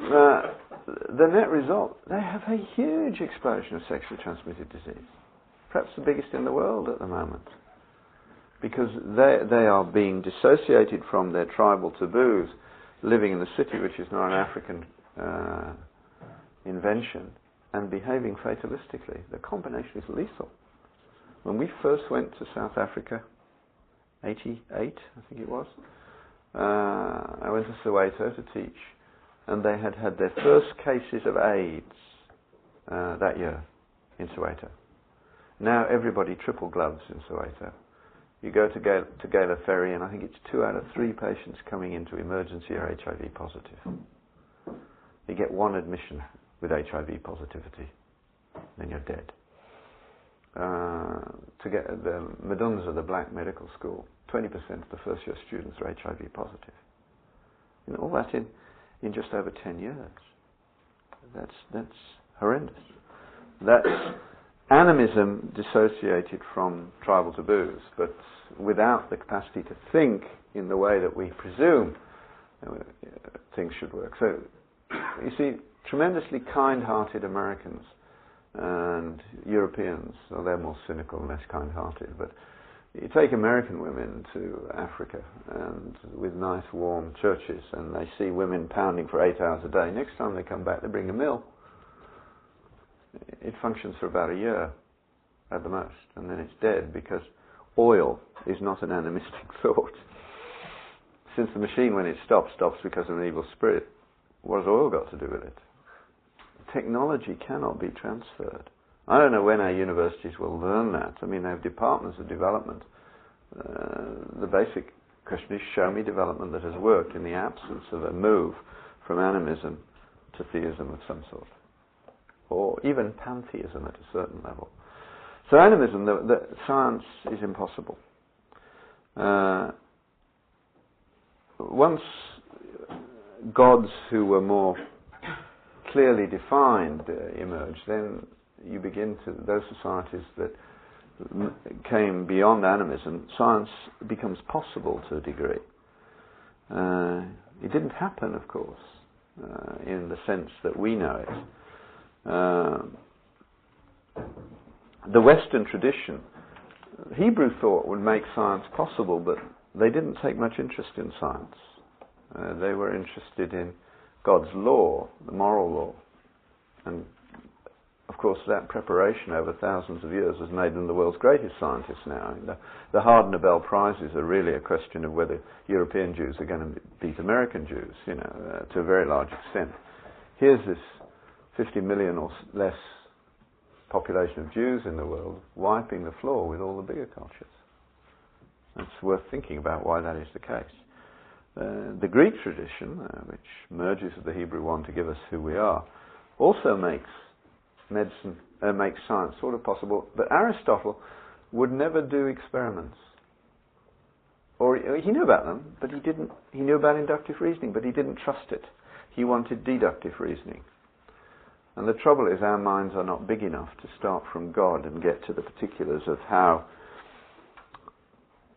The net result, they have a huge explosion of sexually transmitted disease. Perhaps the biggest in the world at the moment. Because they are being dissociated from their tribal taboos, living in the city, which is not an African invention, and behaving fatalistically. The combination is lethal. When we first went to South Africa, 88, I think it was, I went to Soweto to teach, and they had had their first cases of AIDS that year in Soweto. Now everybody triple gloves in Soweto. You go to Gala Ferry, and I think it's 2 out of 3 patients coming into emergency are HIV positive. You get 1 admission with HIV positivity, then you're dead. To get the Madunza, the black medical school, 20% of the first year students are HIV positive. You know, all that in just over 10 years. That's horrendous. That's animism dissociated from tribal taboos, but without the capacity to think in the way that we presume things should work. So, you see, tremendously kind-hearted Americans and Europeans, well, they're more cynical and less kind-hearted, but you take American women to Africa and with nice warm churches and they see women pounding for 8 hours a day. Next time they come back, they bring a mill. It functions for about a year at the most, and then it's dead because oil is not an animistic thought. Since the machine, when it stops because of an evil spirit, what has oil got to do with it? Technology cannot be transferred. I don't know when our universities will learn that. I mean, they have departments of development. The basic question is, show me development that has worked in the absence of a move from animism to theism of some sort. or even pantheism at a certain level. So animism, the science is impossible. Once gods who were more clearly defined emerge, then you begin to, those societies that came beyond animism, science becomes possible to a degree. It didn't happen, of course, in the sense that we know it. The Western tradition, Hebrew thought would make science possible, but they didn't take much interest in science. They were interested in God's law, the moral law. And of course that preparation over thousands of years has made them the world's greatest scientists now. The hard Nobel Prizes are really a question of whether European Jews are going to beat American Jews, to a very large extent. Here's this 50 million or less population of Jews in the world wiping the floor with all the bigger cultures. It's worth thinking about why that is the case. The Greek tradition, which merges with the Hebrew one to give us who we are, also makes science sort of possible. But Aristotle would never do experiments. Or he knew about them, but he didn't. He knew about inductive reasoning, but he didn't trust it. He wanted deductive reasoning. And the trouble is, our minds are not big enough to start from God and get to the particulars of how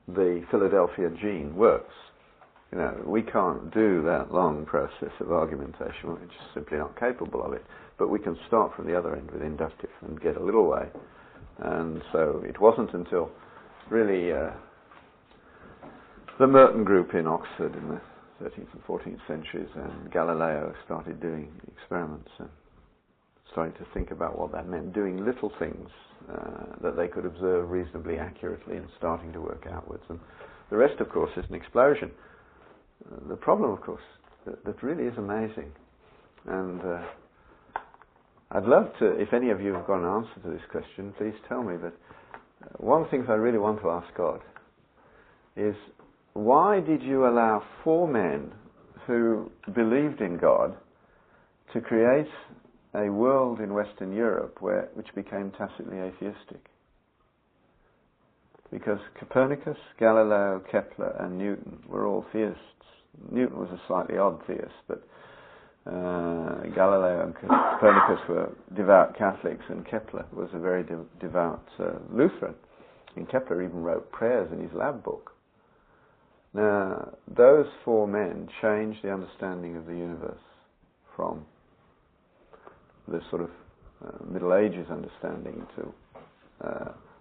the Philadelphia gene works. We can't do that long process of argumentation. We're just simply not capable of it. But we can start from the other end with inductive and get a little way. And so it wasn't until really the Merton group in Oxford in the 13th and 14th centuries and Galileo started doing experiments and starting to think about what that meant, doing little things that they could observe reasonably accurately and starting to work outwards. And the rest, of course, is an explosion. The problem, of course, that really is amazing. And I'd love to, if any of you have got an answer to this question, please tell me. But one of the things I really want to ask God is, why did you allow 4 men who believed in God to create a world in Western Europe which became tacitly atheistic? Because Copernicus, Galileo, Kepler and Newton were all theists. Newton was a slightly odd theist, but Galileo and Copernicus were devout Catholics, and Kepler was a very devout Lutheran. And Kepler even wrote prayers in his lab book. Now, those 4 men changed the understanding of the universe from the sort of Middle Ages understanding to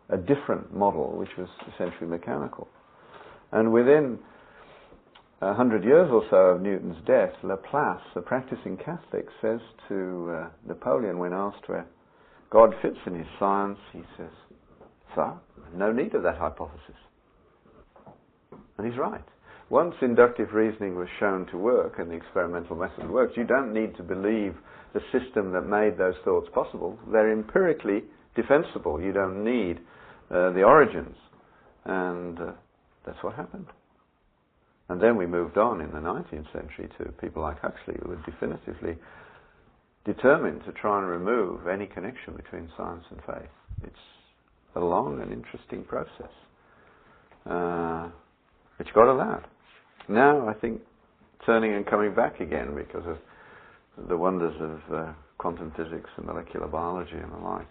a different model, which was essentially mechanical. And within 100 years or so of Newton's death, Laplace, a practicing Catholic, says to Napoleon, when asked where God fits in his science, he says, "Sir, no need of that hypothesis." And he's right. Once inductive reasoning was shown to work and the experimental method works, you don't need to believe the system that made those thoughts possible. They're empirically defensible. You don't need the origins. And that's what happened. And then we moved on in the 19th century to people like Huxley, who were definitively determined to try and remove any connection between science and faith. It's a long and interesting process, which God allowed. Now, I think, turning and coming back again because of the wonders of quantum physics and molecular biology and the like.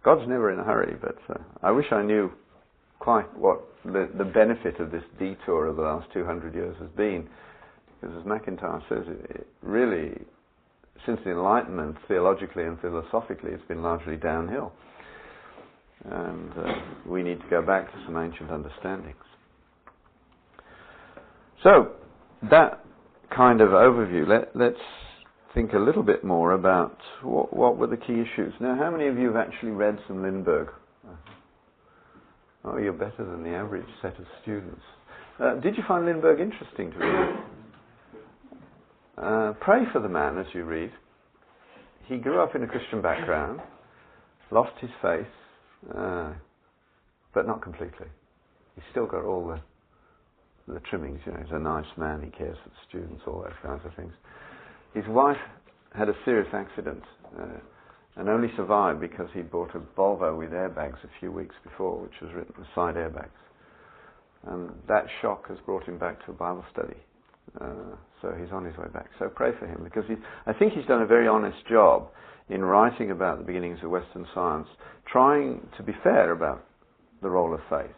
God's never in a hurry, but I wish I knew quite what the benefit of this detour of the last 200 years has been. Because as McIntyre says, it really, since the Enlightenment, theologically and philosophically, it's been largely downhill. And we need to go back to some ancient understandings. So, that kind of overview, let's think a little bit more about what were the key issues. Now, how many of you have actually read some Lindbergh? Oh, you're better than the average set of students. Did you find Lindbergh interesting to read? Pray for the man as you read. He grew up in a Christian background, lost his faith, but not completely. He's still got all the trimmings, he's a nice man, he cares for the students, all those kinds of things. His wife had a serious accident and only survived because he bought a Volvo with airbags a few weeks before, which was written with side airbags. And that shock has brought him back to a Bible study. So he's on his way back. So pray for him, because I think he's done a very honest job in writing about the beginnings of Western science, trying to be fair about the role of faith.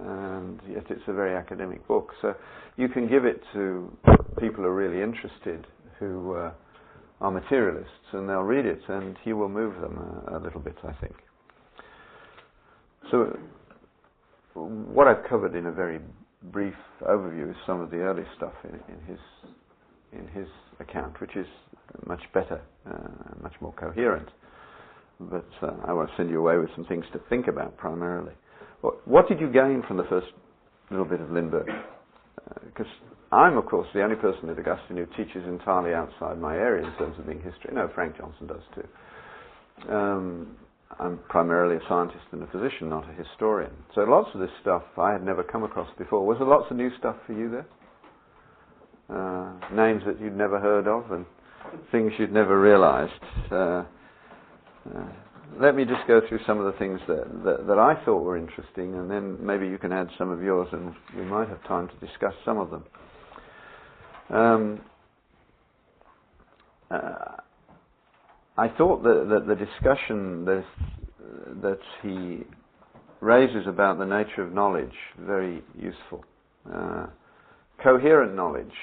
And yet it's a very academic book. So you can give it to people who are really interested, who are materialists, and they'll read it, and he will move them a little bit, I think. So what I've covered in a very brief overview is some of the early stuff in his account, which is much better, much more coherent. But I want to send you away with some things to think about primarily. What did you gain from the first little bit of Lindbergh? Because I'm, of course, the only person at Augustine who teaches entirely outside my area in terms of being history. No, Frank Johnson does too. I'm primarily a scientist and a physician, not a historian. So lots of this stuff I had never come across before. Was there lots of new stuff for you there? Names that you'd never heard of and things you'd never realized. Let me just go through some of the things that I thought were interesting, and then maybe you can add some of yours, and we might have time to discuss some of them. I thought that the discussion that he raises about the nature of knowledge very useful. Coherent knowledge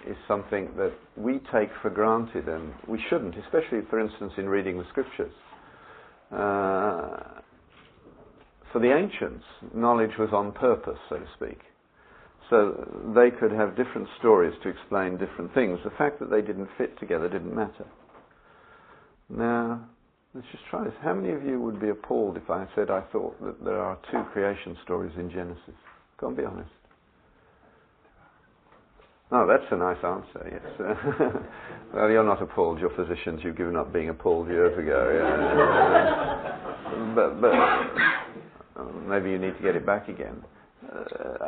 is something that we take for granted, and we shouldn't, especially, for instance, in reading the scriptures. For the ancients, knowledge was on purpose, so to speak. So they could have different stories to explain different things. The fact that they didn't fit together didn't matter. Now, let's just try this. How many of you would be appalled if I said I thought that there are 2 creation stories in Genesis? Go on, be honest. Oh, that's a nice answer, yes. Well, you're not appalled. You're physicians. You've given up being appalled years ago. Yeah. But maybe you need to get it back again.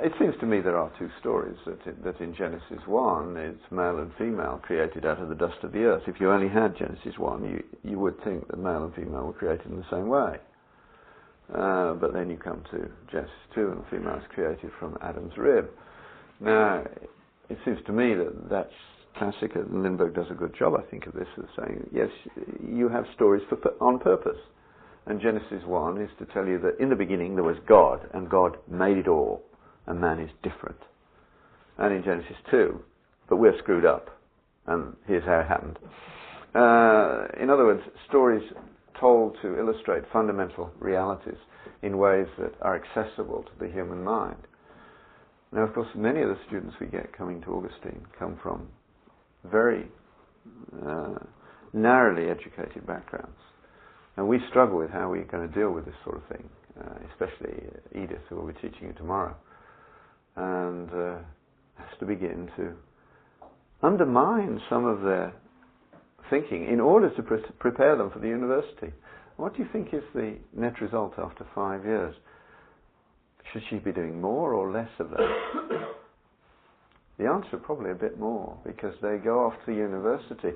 It seems to me there are 2 stories. That in Genesis 1, it's male and female created out of the dust of the earth. If you only had Genesis 1, you would think that male and female were created in the same way. But then you come to Genesis 2, and the female is created from Adam's rib. Now, it seems to me that that's classic, and Lindbergh does a good job, I think, of this, of saying, yes, you have stories on purpose. And Genesis 1 is to tell you that in the beginning there was God, and God made it all, and man is different. And in Genesis 2, but we're screwed up, and here's how it happened. In other words, stories told to illustrate fundamental realities in ways that are accessible to the human mind. Now, of course, many of the students we get coming to Augustine come from very narrowly educated backgrounds. And we struggle with how we're going to deal with this sort of thing, especially Edith, who will be teaching you tomorrow, and has to begin to undermine some of their thinking in order to prepare them for the university. What do you think is the net result after 5 years? Should she be doing more or less of that? The answer, probably a bit more, because they go off to university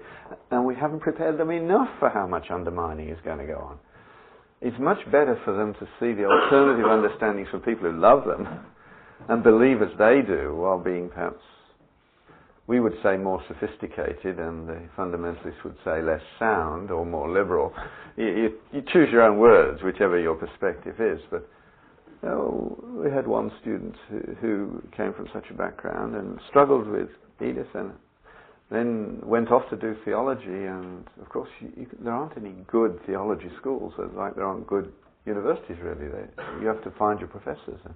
and we haven't prepared them enough for how much undermining is going to go on. It's much better for them to see the alternative understandings from people who love them and believe as they do, while being perhaps, we would say, more sophisticated, and the fundamentalists would say less sound or more liberal. You choose your own words, whichever your perspective is, but we had one student who came from such a background and struggled with Edith, and then went off to do theology, and of course there aren't any good theology schools, like there aren't good universities really. You have to find your professors, and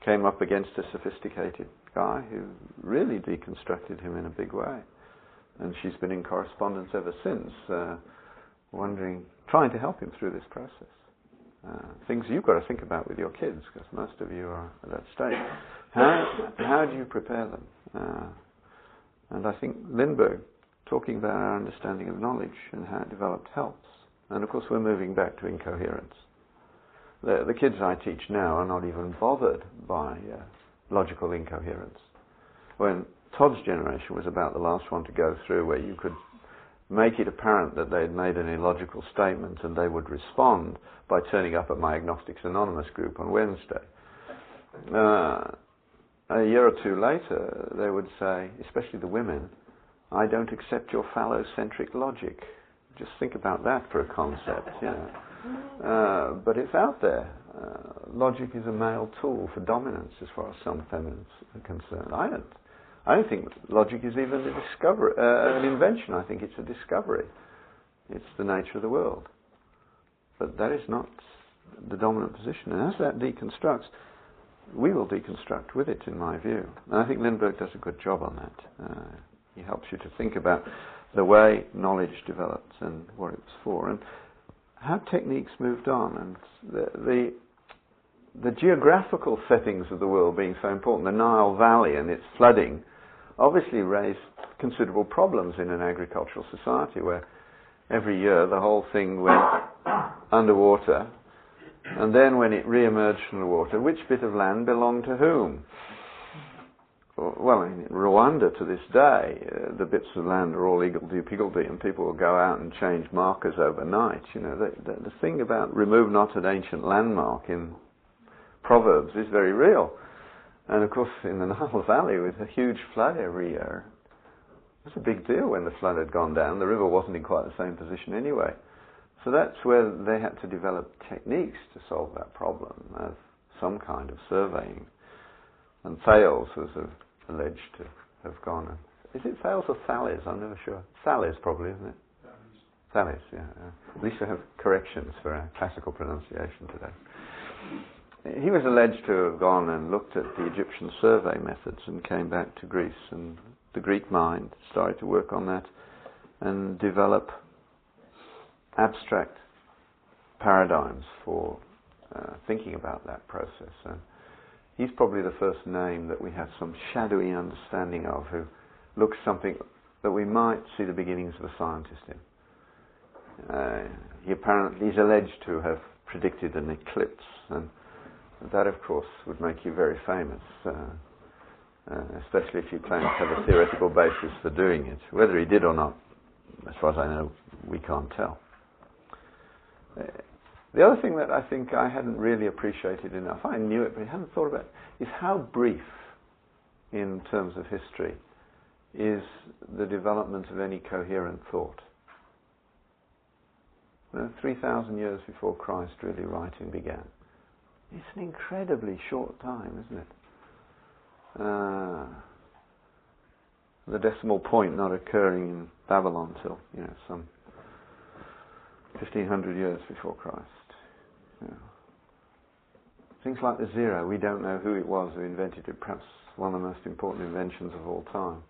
came up against a sophisticated guy who really deconstructed him in a big way, and she's been in correspondence ever since, trying to help him through this process. Things you've got to think about with your kids, because most of you are at that stage. How do you prepare them? And I think Lindbergh, talking about our understanding of knowledge and how it developed, helps. And of course we're moving back to incoherence. The kids I teach now are not even bothered by logical incoherence. When Todd's generation was about the last one to go through, where you could make it apparent that they'd made an illogical statement, and they would respond by turning up at my Agnostics Anonymous group on Wednesday. A year or two later, they would say, especially the women, I don't accept your phallocentric logic. Just think about that for a concept, you know. But it's out there. Logic is a male tool for dominance as far as some feminists are concerned. I don't think logic is even an invention. I think it's a discovery. It's the nature of the world. But that is not the dominant position. And as that deconstructs, we will deconstruct with it, in my view. And I think Lindbergh does a good job on that. He helps you to think about the way knowledge developed and what it was for, and how techniques moved on, and the geographical settings of the world being so important. The Nile Valley and its flooding obviously raised considerable problems in an agricultural society where every year the whole thing went underwater, and then when it re-emerged from the water, which bit of land belonged to whom? Well, in Rwanda to this day, the bits of land are all higgledy-piggledy, and people will go out and change markers overnight. You know, the thing about remove not an ancient landmark in Proverbs is very real. And of course, in the Nile Valley, with a huge flood every year, it was a big deal when the flood had gone down. The river wasn't in quite the same position anyway. So that's where they had to develop techniques to solve that problem of some kind of surveying. And Thales was alleged to have gone. Is it Thales or Thales? I'm never sure. Thales probably, isn't it? Thales, yeah. At least we have corrections for our classical pronunciation today. He was alleged to have gone and looked at the Egyptian survey methods and came back to Greece, and the Greek mind started to work on that and develop abstract paradigms for thinking about that process. And he's probably the first name that we have some shadowy understanding of, who looks something that we might see the beginnings of a scientist in. He's alleged to have predicted an eclipse, and that, of course, would make you very famous, especially if you claim to have a theoretical basis for doing it. Whether he did or not, as far as I know, we can't tell. The other thing that I think I hadn't really appreciated enough, I knew it, but I hadn't thought about it, is how brief, in terms of history, is the development of any coherent thought. 3,000 years before Christ really writing began. It's an incredibly short time, isn't it? The decimal point not occurring in Babylon till, some 1,500 years before Christ. Things like the zero, we don't know who it was who invented it, perhaps one of the most important inventions of all time.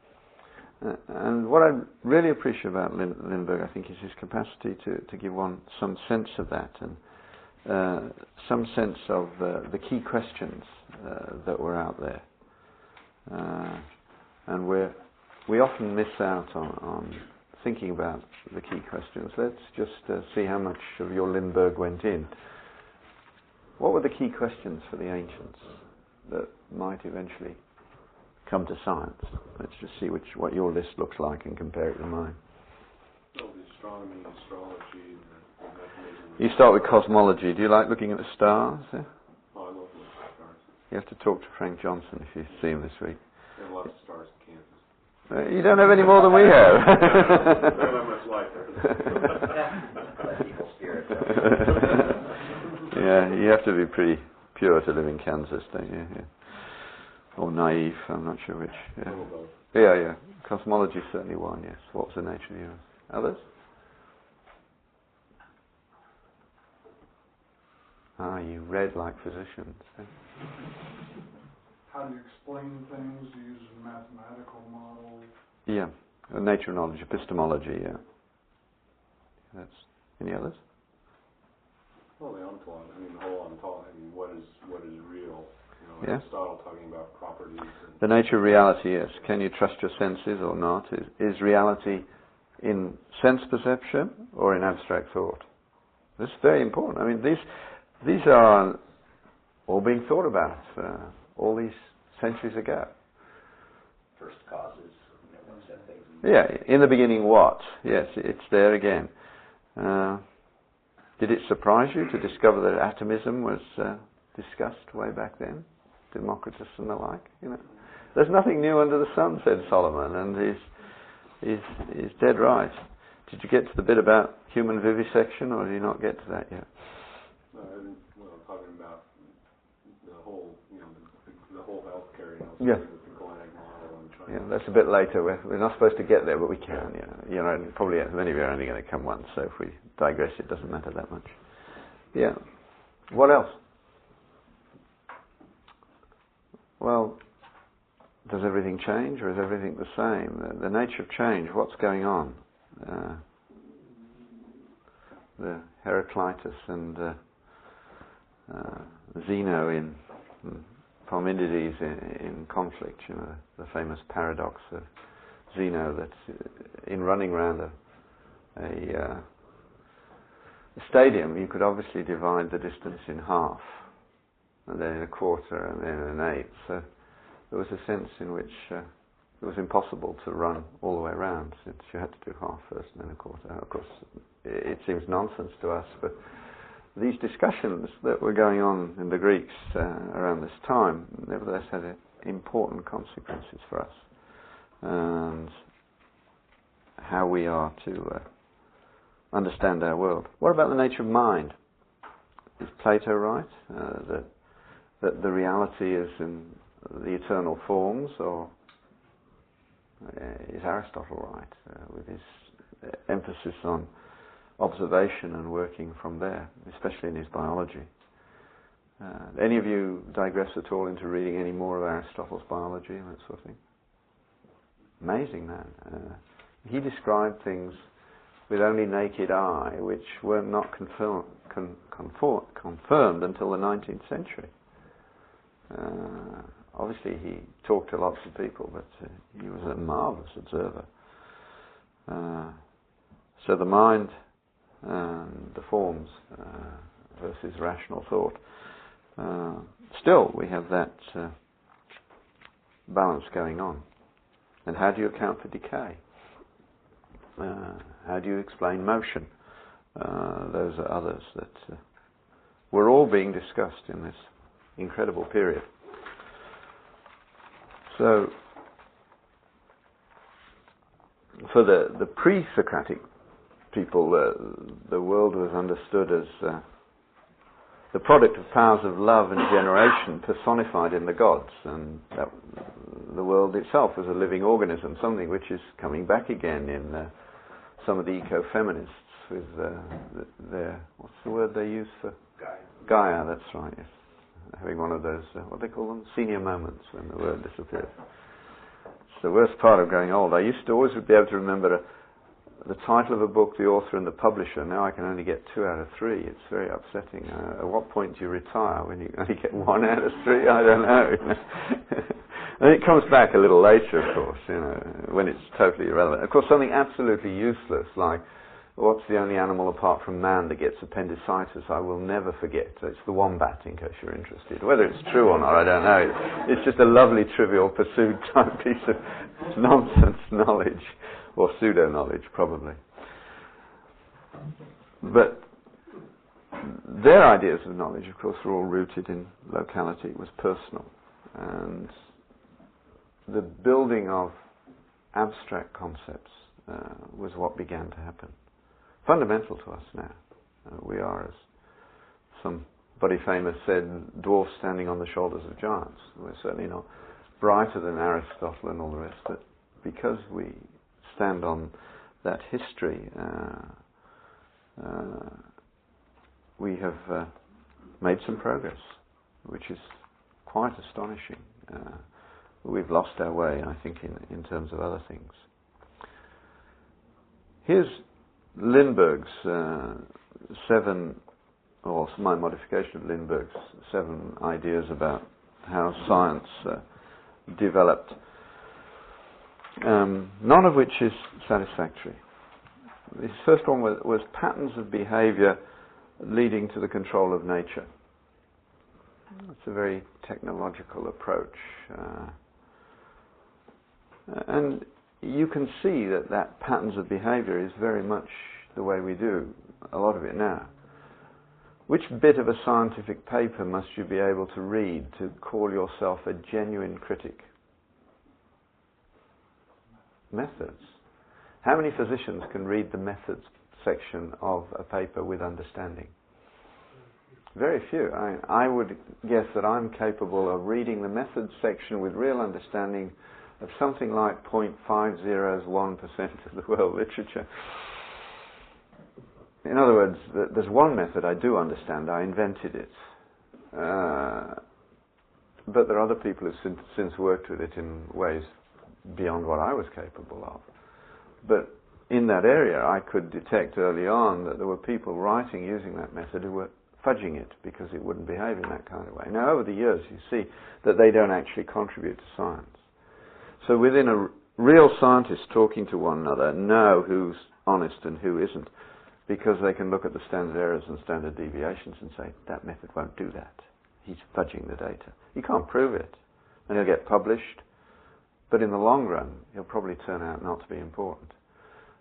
And what I really appreciate about Lindbergh, I think, is his capacity to give one some sense of that, and some sense of the key questions that were out there. And we often miss out on thinking about the key questions. Let's just see how much of your Lindbergh went in. What were the key questions for the ancients that might eventually come to science? Let's just see what your list looks like and compare it to mine. Well, the astronomy, astrology, and the mechanism. You start with cosmology. Do you like looking at the stars? Yeah? Oh, I love looking at the stars. You have to talk to Frank Johnson if you see him this week. There are a lot of stars in Kansas. You don't have any more than we have. Not that much light there. Evil spirit. Yeah, you have to be pretty pure to live in Kansas, don't you? Yeah. Or naive, I'm not sure which. Yeah. Yeah. Cosmology is certainly one, yes. What was the nature of the universe? Others? You read like physicians. How do you explain things using mathematical models? Yeah, nature of knowledge, epistemology, yeah. Any others? Well, the ontology, the whole ontology, what is real? Yeah. Aristotle talking about properties. The nature of reality, yes. Can you trust your senses or not? Is reality in sense perception or in abstract thought? This is very important. These are all being thought about all these centuries ago. First causes, one set things in Yeah, in the beginning what? Yes, it's there again. Did it surprise you to discover that atomism was discussed way back then? Democritus and the like, you know. There's nothing new under the sun, said Solomon, and he's dead right. Did you get to the bit about human vivisection, or did you not get to that yet? Talking about the whole, the whole healthcare, yeah. With the Galenic model and trying. Yeah, that's a bit later. We're not supposed to get there, but we can. Probably many of you are only going to come once, so if we digress, it doesn't matter that much. Yeah. What else? Well, does everything change, or is everything the same? The nature of change. What's going on? The Heraclitus and Zeno in Parmenides in conflict, the famous paradox of Zeno, that in running around a stadium, you could obviously divide the distance in half, and then in a quarter, and then in an eighth. So there was a sense in which it was impossible to run all the way around, since you had to do half first and then a quarter. Of course, it seems nonsense to us, but these discussions that were going on in the Greeks around this time nevertheless had important consequences for us, and how we are to understand our world. What about the nature of mind? Is Plato right that the reality is in the eternal forms, or is Aristotle right with his emphasis on observation and working from there, especially in his biology? Any of you digress at all into reading any more of Aristotle's biology and that sort of thing? Amazing man. He described things with only naked eye, which were not confirmed until the 19th century. Obviously he talked to lots of people, but he was a marvellous observer. So the mind and the forms versus rational thought. Still, we have that balance going on. And how do you account for decay? How do you explain motion? Those are others that were all being discussed in this incredible period. So, for the pre-Socratic people, the world was understood as the product of powers of love and generation personified in the gods, and that the world itself was a living organism, something which is coming back again in some of the eco-feminists with their, what's the word they use for? Gaia, that's right, yes. Having one of those, what do they call them? Senior moments, when the word disappears. It's the worst part of growing old. I used to always be able to remember the title of a book, the author and the publisher. Now I can only get 2 out of 3. It's very upsetting. At what point do you retire when you only get 1 out of 3? I don't know. And it comes back a little later, of course, when it's totally irrelevant. Of course, something absolutely useless, like what's the only animal apart from man that gets appendicitis? I will never forget. It's the wombat, in case you're interested. Whether it's true or not, I don't know. It's just a lovely Trivial Pursuit type piece of nonsense knowledge, or pseudo-knowledge, probably. But their ideas of knowledge, of course, were all rooted in locality. It was personal. And the building of abstract concepts was what began to happen. Fundamental to us now. We are, as somebody famous said, dwarfs standing on the shoulders of giants. We're certainly not brighter than Aristotle and all the rest, but because we stand on that history, we have made some progress, which is quite astonishing. We've lost our way, I think, in terms of other things. Here's Lindbergh's my modification of Lindbergh's 7 ideas about how science developed, none of which is satisfactory. His first one was patterns of behavior leading to the control of nature. It's a very technological approach. And you can see that patterns of behavior is very much the way we do a lot of it now. Which bit of a scientific paper must you be able to read to call yourself a genuine critic? Methods. How many physicians can read the methods section of a paper with understanding? Very few. I would guess that I'm capable of reading the methods section with real understanding of something like 0.501% of the world literature. In other words, there's one method I do understand. I invented it. But there are other people who've since worked with it in ways beyond what I was capable of. But in that area, I could detect early on that there were people writing using that method who were fudging it because it wouldn't behave in that kind of way. Now, over the years, you see that they don't actually contribute to science. So within a real scientist talking to one another know who's honest and who isn't, because they can look at the standard errors and standard deviations and say, that method won't do that. He's fudging the data. You can't prove it. And he'll get published, but in the long run, he'll probably turn out not to be important.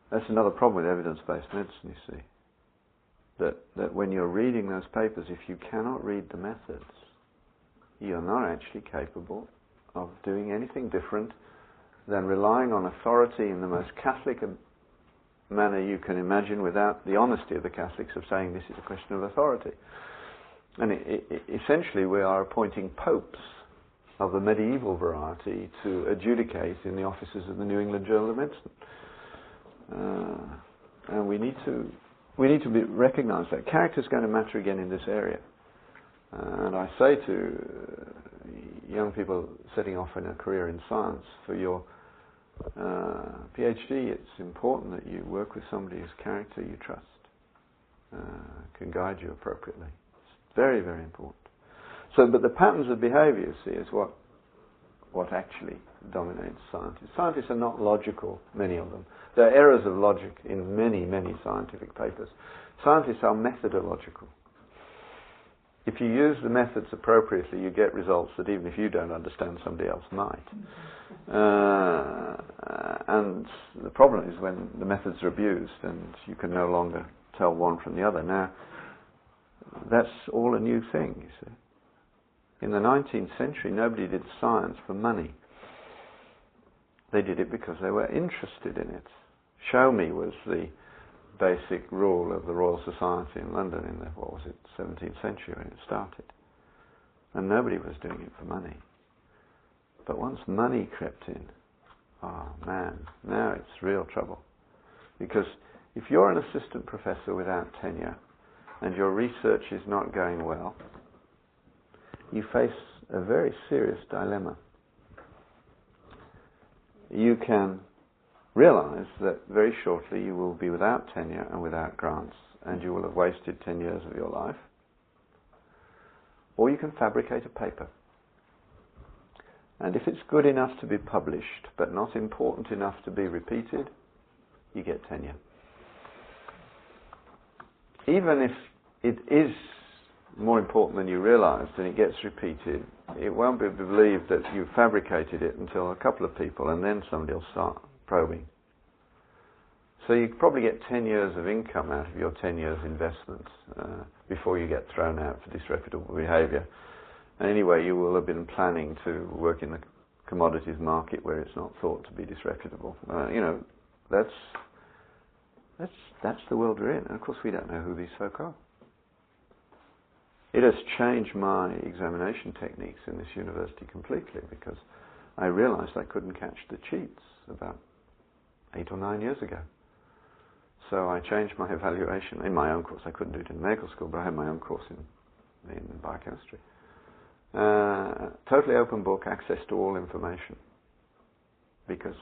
That's another problem with evidence-based medicine, you see. That when you're reading those papers, if you cannot read the methods, you're not actually capable of doing anything different than relying on authority in the most Catholic manner you can imagine, without the honesty of the Catholics of saying this is a question of authority. And essentially we are appointing popes of the medieval variety to adjudicate in the offices of the New England Journal of Medicine. And we need to recognize that character is going to matter again in this area. And I say to young people setting off in a career in science, for your PhD, it's important that you work with somebody whose character you trust, can guide you appropriately. It's very, very important. So, but the patterns of behavior, you see, is what actually dominates scientists. Scientists are not logical, many of them. There are errors of logic in many, many scientific papers. Scientists are methodological. If you use the methods appropriately, you get results that even if you don't understand, somebody else might. And the problem is when the methods are abused and you can no longer tell one from the other. Now, that's all a new thing, you see. In the 19th century, nobody did science for money. They did it because they were interested in it. Show me was the basic rule of the Royal Society in London in the, 17th century when it started. And nobody was doing it for money. But once money crept in, oh man, now it's real trouble. Because if you're an assistant professor without tenure and your research is not going well, you face a very serious dilemma. You can realize that very shortly you will be without tenure and without grants, and you will have wasted 10 years of your life. Or you can fabricate a paper. And if it's good enough to be published, but not important enough to be repeated, you get tenure. Even if it is more important than you realized and it gets repeated, it won't be believed that you fabricated it until a couple of people, and then somebody will start probing. So you probably get 10 years of income out of your 10 years investment before you get thrown out for disreputable behavior. And anyway, you will have been planning to work in the commodities market where it's not thought to be disreputable. That's the world we're in. And of course we don't know who these folk are. It has changed my examination techniques in this university completely, because I realized I couldn't catch the cheats about 8 or 9 years ago. So I changed my evaluation in my own course. I couldn't do it in medical school, but I had my own course in biochemistry. Totally open book, access to all information. Because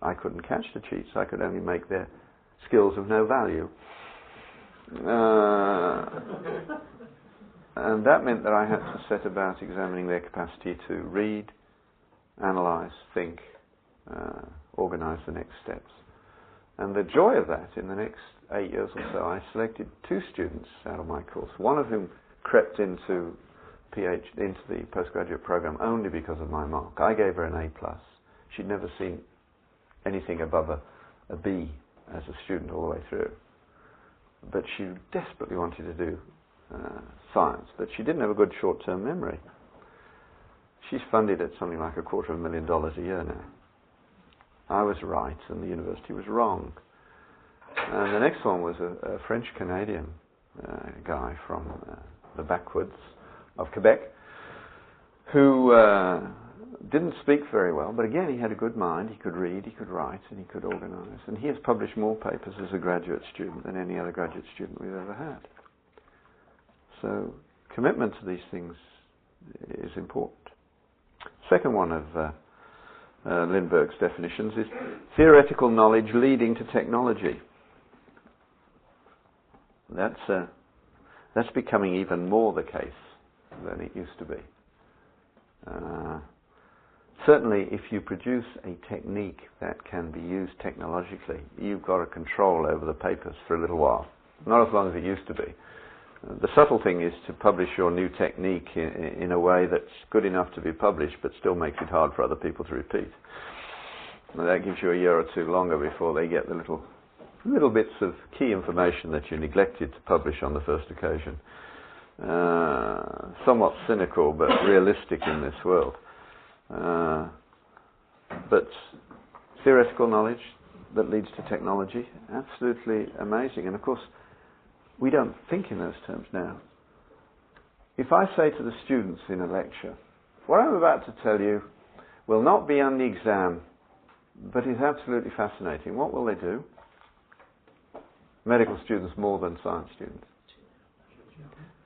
I couldn't catch the cheats. I could only make their skills of no value. And that meant that I had to set about examining their capacity to read, analyze, think, organize the next steps. And the joy of that, in the next 8 years or so, I selected 2 students out of my course, one of whom crept into the postgraduate program only because of my mark. I gave her an A+. She'd never seen anything above a B as a student all the way through. But she desperately wanted to do science, but she didn't have a good short-term memory. She's funded at something like $250,000 a year now. I was right and the university was wrong. And the next one was a French-Canadian guy from the backwoods of Quebec who didn't speak very well, but again he had a good mind. He could read, he could write, and he could organize. And he has published more papers as a graduate student than any other graduate student we've ever had. So commitment to these things is important. Second one of Lindbergh's definitions is theoretical knowledge leading to technology. That's becoming even more the case than it used to be. Certainly, if you produce a technique that can be used technologically, you've got a control over the papers for a little while. Not as long as it used to be. The subtle thing is to publish your new technique in a way that's good enough to be published, but still makes it hard for other people to repeat. And that gives you a year or two longer before they get the little bits of key information that you neglected to publish on the first occasion. Somewhat cynical, but realistic in this world. But theoretical knowledge that leads to technology, absolutely amazing. And of course, we don't think in those terms now. If I say to the students in a lecture, what I'm about to tell you will not be on the exam, but is absolutely fascinating, what will they do? Medical students more than science students.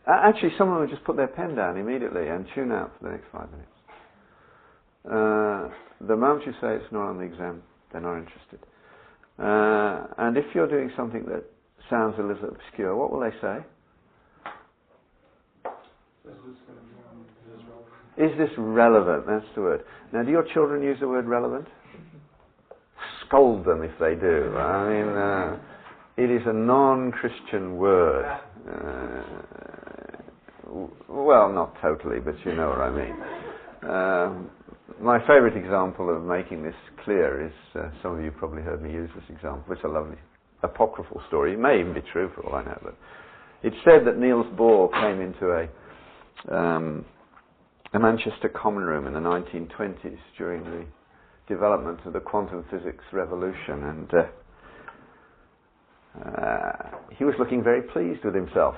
Actually, some of them will just put their pen down immediately and tune out for the next 5 minutes. The moment you say it's not on the exam, they're not interested. And if you're doing something that sounds a little obscure, what will they say? Is this relevant? That's the word. Now, do your children use the word relevant? Scold them if they do. I mean, it is a non-Christian word. Well, not totally, but you know what I mean. My favourite example of making this clear is, some of you probably heard me use this example. It's a lovely apocryphal story. It may even be true for all I know, but it's said that Niels Bohr came into a Manchester common room in the 1920s during the development of the quantum physics revolution, and he was looking very pleased with himself.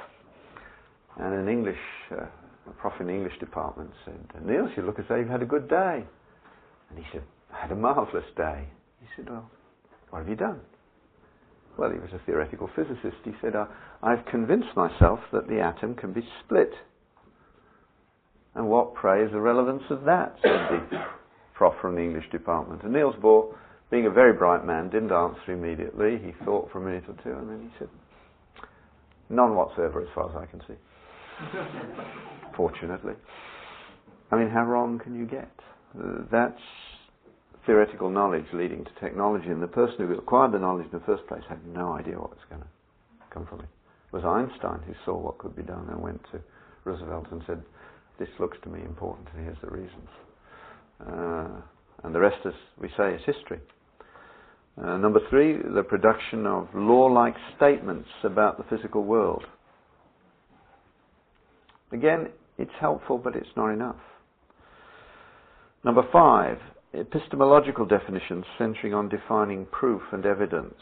And a prof in the English department said, "Niels, you look as though you've had a good day." And he said, "I had a marvellous day." He said, "Well, what have you done?" Well, he was a theoretical physicist. He said, "I've convinced myself that the atom can be split." "And what, pray, is the relevance of that?" said the prof from the English department. And Niels Bohr, being a very bright man, didn't answer immediately. He thought for a minute or two, and then he said, "None whatsoever as far as I can see." Fortunately. I mean, how wrong can you get? That's theoretical knowledge leading to technology, and the person who acquired the knowledge in the first place had no idea what was going to come from it. It was Einstein who saw what could be done and went to Roosevelt and said, "This looks to me important, and here's the reasons." And the rest, as we say, is history. Number 3, the production of law-like statements about the physical world. Again, it's helpful, but it's not enough. Number 5, epistemological definitions centering on defining proof and evidence.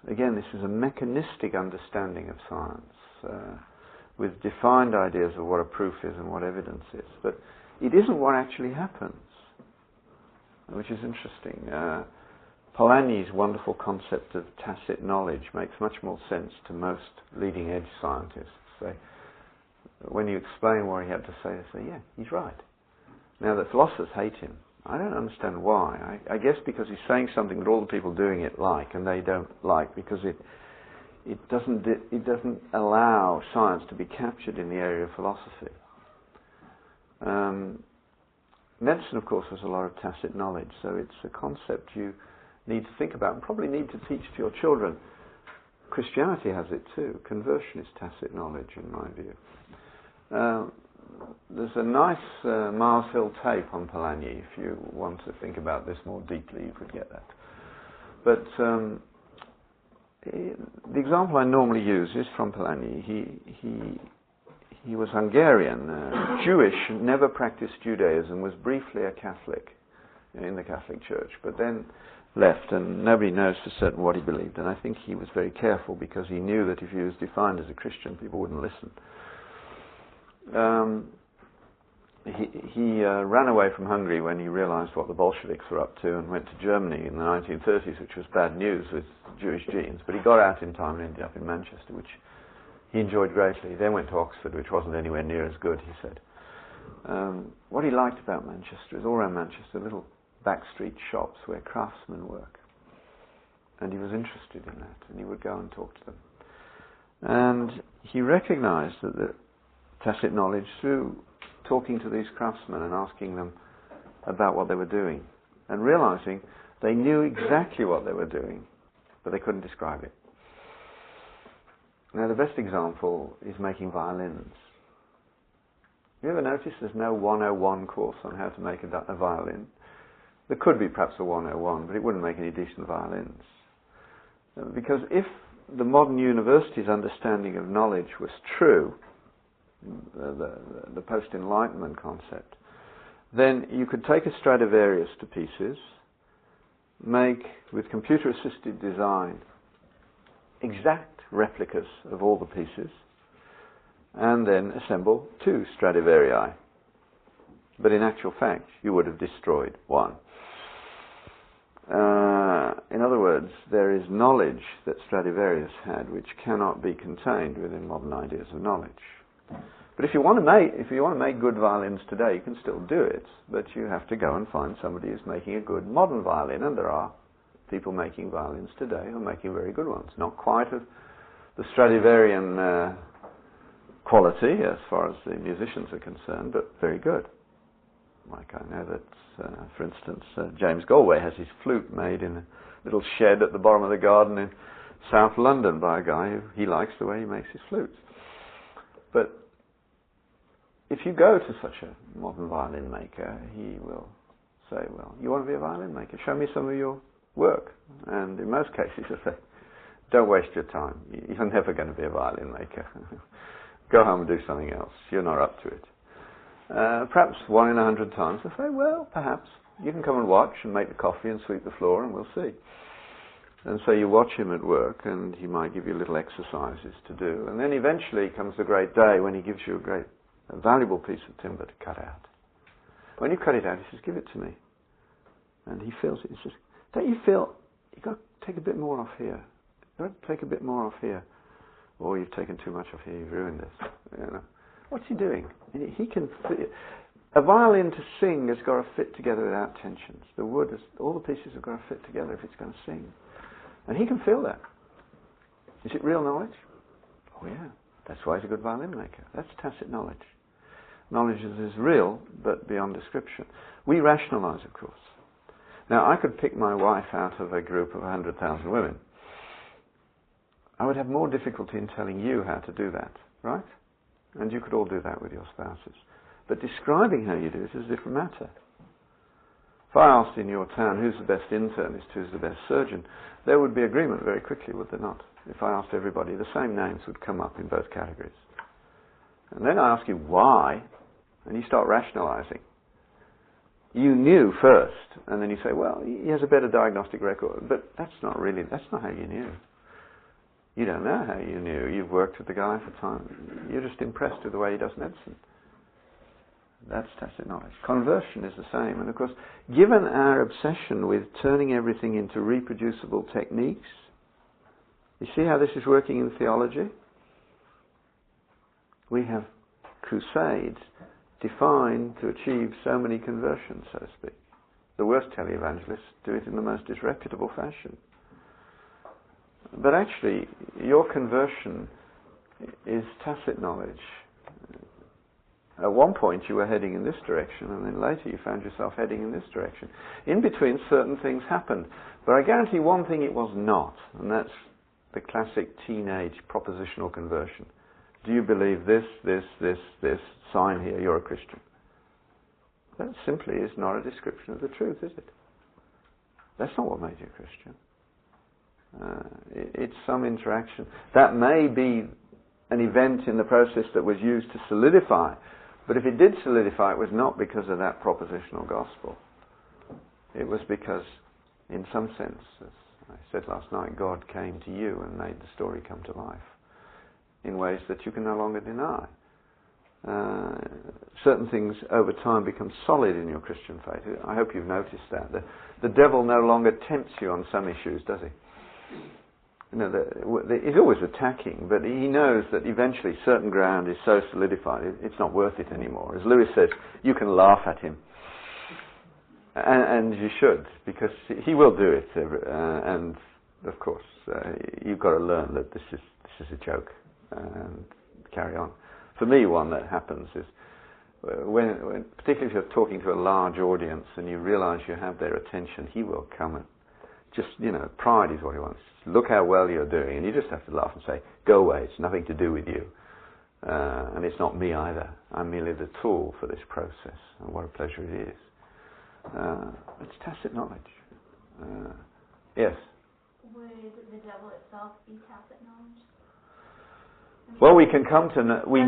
Again, this is a mechanistic understanding of science, with defined ideas of what a proof is and what evidence is. But it isn't what actually happens, which is interesting. Polanyi's wonderful concept of tacit knowledge makes much more sense to most leading-edge scientists. When you explain what he had to say, they say, "Yeah, he's right." Now, the philosophers hate him. I don't understand why. I guess because he's saying something that all the people doing it like, and they don't like, because it doesn't allow science to be captured in the area of philosophy. Medicine, of course, has a lot of tacit knowledge, so it's a concept you need to think about and probably need to teach to your children. Christianity has it too. Conversion is tacit knowledge, in my view. There's a nice Mars Hill tape on Polanyi. If you want to think about this more deeply, you could get that. But the example I normally use is from Polanyi. He was Hungarian, Jewish, never practiced Judaism, was briefly a Catholic in the Catholic Church, but then left, and nobody knows for certain what he believed. And I think he was very careful because he knew that if he was defined as a Christian, people wouldn't listen. He ran away from Hungary when he realized what the Bolsheviks were up to and went to Germany in the 1930s, which was bad news with Jewish genes. But he got out in time and ended up in Manchester, which he enjoyed greatly. He then went to Oxford, which wasn't anywhere near as good, he said. What he liked about Manchester is all around Manchester, little backstreet shops where craftsmen work. And he was interested in that, and he would go and talk to them. And he recognized that the tacit knowledge through talking to these craftsmen and asking them about what they were doing, and realizing they knew exactly what they were doing, but they couldn't describe it. Now, the best example is making violins. You ever notice there's no 101 course on how to make a violin? There could be perhaps a 101, but it wouldn't make any decent violins. Because if the modern university's understanding of knowledge was true, the post-Enlightenment concept, then you could take a Stradivarius to pieces, make, with computer-assisted design, exact replicas of all the pieces, and then assemble 2 Stradivarii. But in actual fact, you would have destroyed one. In other words, there is knowledge that Stradivarius had which cannot be contained within modern ideas of knowledge. But if you want to make good violins today, you can still do it, but you have to go and find somebody who's making a good modern violin, and there are people making violins today who are making very good ones. Not quite of the Stradivarian quality as far as the musicians are concerned, but very good. Like I know that, for instance, James Galway has his flute made in a little shed at the bottom of the garden in South London by a guy who he likes the way he makes his flutes. But if you go to such a modern violin maker, he will say, well, you want to be a violin maker? Show me some of your work. And in most cases he'll say, don't waste your time. You're never going to be a violin maker. Go home and do something else. You're not up to it. Perhaps 1 in 100 times they'll say, well, perhaps. You can come and watch and make the coffee and sweep the floor and we'll see. And so you watch him at work and he might give you little exercises to do. And then eventually comes the great day when he gives you a valuable piece of timber to cut out. When you cut it out, he says, give it to me. And he feels it. He says, don't you feel, you've got to take a bit more off here. You've got to take a bit more off here. Or you've taken too much off here, you've ruined this. You know. What's he doing? He can fit. A violin to sing has got to fit together without tensions. The wood, all the pieces have got to fit together if it's going to sing. And he can feel that. Is it real knowledge? Oh yeah. That's why he's a good violin maker. That's tacit knowledge. Knowledge is real, but beyond description. We rationalize, of course. Now, I could pick my wife out of a group of 100,000 women. I would have more difficulty in telling you how to do that, right? And you could all do that with your spouses. But describing how you do it is a different matter. If I asked in your town who's the best internist, who's the best surgeon, there would be agreement very quickly, would there not? If I asked everybody, the same names would come up in both categories. And then I ask you why, and you start rationalizing. You knew first, and then you say, well, he has a better diagnostic record. But that's not how you knew. You don't know how you knew. You've worked with the guy for time. You're just impressed with the way he does medicine. That's tacit knowledge. Conversion is the same. And of course, given our obsession with turning everything into reproducible techniques, you see how this is working in theology? We have crusades defined to achieve so many conversions, so to speak. The worst televangelists do it in the most disreputable fashion. But actually, your conversion is tacit knowledge. At one point you were heading in this direction, and then later you found yourself heading in this direction. In between, certain things happened. But I guarantee one thing it was not, and that's the classic teenage propositional conversion. Do you believe this, sign here, you're a Christian? That simply is not a description of the truth, is it? That's not what made you a Christian. It's some interaction. That may be an event in the process that was used to solidify, but if it did solidify, it was not because of that propositional gospel. It was because, in some sense, as I said last night, God came to you and made the story come to life in ways that you can no longer deny. Certain things over time become solid in your Christian faith. I hope you've noticed that. The devil no longer tempts you on some issues, does he? You know, he's always attacking, but he knows that eventually certain ground is so solidified, it's not worth it anymore. As Lewis says, you can laugh at him. And you should, because he will do it. And, of course, you've got to learn that this is a joke and carry on. For me, one that happens is when particularly if you're talking to a large audience and you realise you have their attention, he will come and just, pride is what he wants. Look how well you're doing, and you just have to laugh and say, go away, it's nothing to do with you. And it's not me either. I'm merely the tool for this process, and what a pleasure it is. It's tacit knowledge. Yes? Would the devil itself be tacit knowledge? Well, we can come to know, we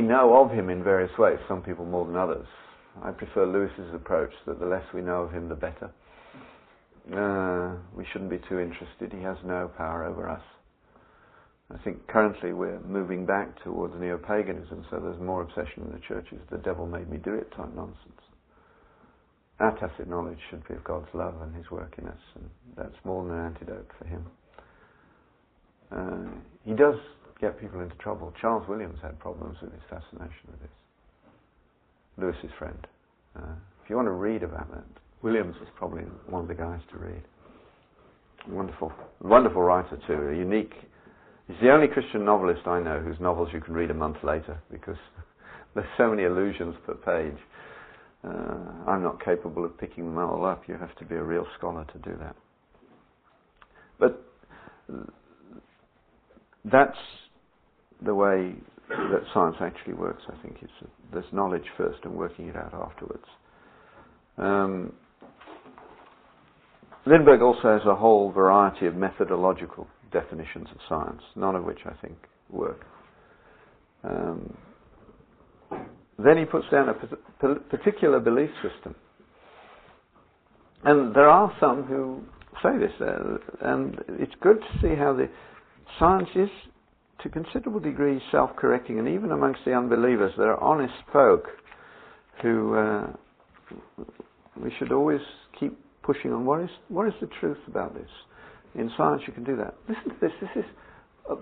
know of him in various ways, some people more than others. I prefer Lewis's approach that the less we know of him, the better. We shouldn't be too interested. He has no power over us. I think currently we're moving back towards neo-paganism, so there's more obsession in the churches. The devil made me do it type nonsense. Our tacit knowledge should be of God's love and his work in us, and that's more than an antidote for him. He does get people into trouble. Charles Williams had problems with his fascination with this. Lewis's friend. If you want to read about that, Williams is probably one of the guys to read. Wonderful writer too. Unique. He's the only Christian novelist I know whose novels you can read a month later because there's so many allusions per page. I'm not capable of picking them all up. You have to be a real scholar to do that. But that's the way that science actually works, I think. There's knowledge first and working it out afterwards. Lindbergh also has a whole variety of methodological definitions of science, none of which I think work. Then he puts down a particular belief system. And there are some who say this, and it's good to see how the science is, to a considerable degree, self-correcting, and even amongst the unbelievers, there are honest folk who we should always keep pushing on. What is the truth about this? In science, you can do that. Listen to this. This is,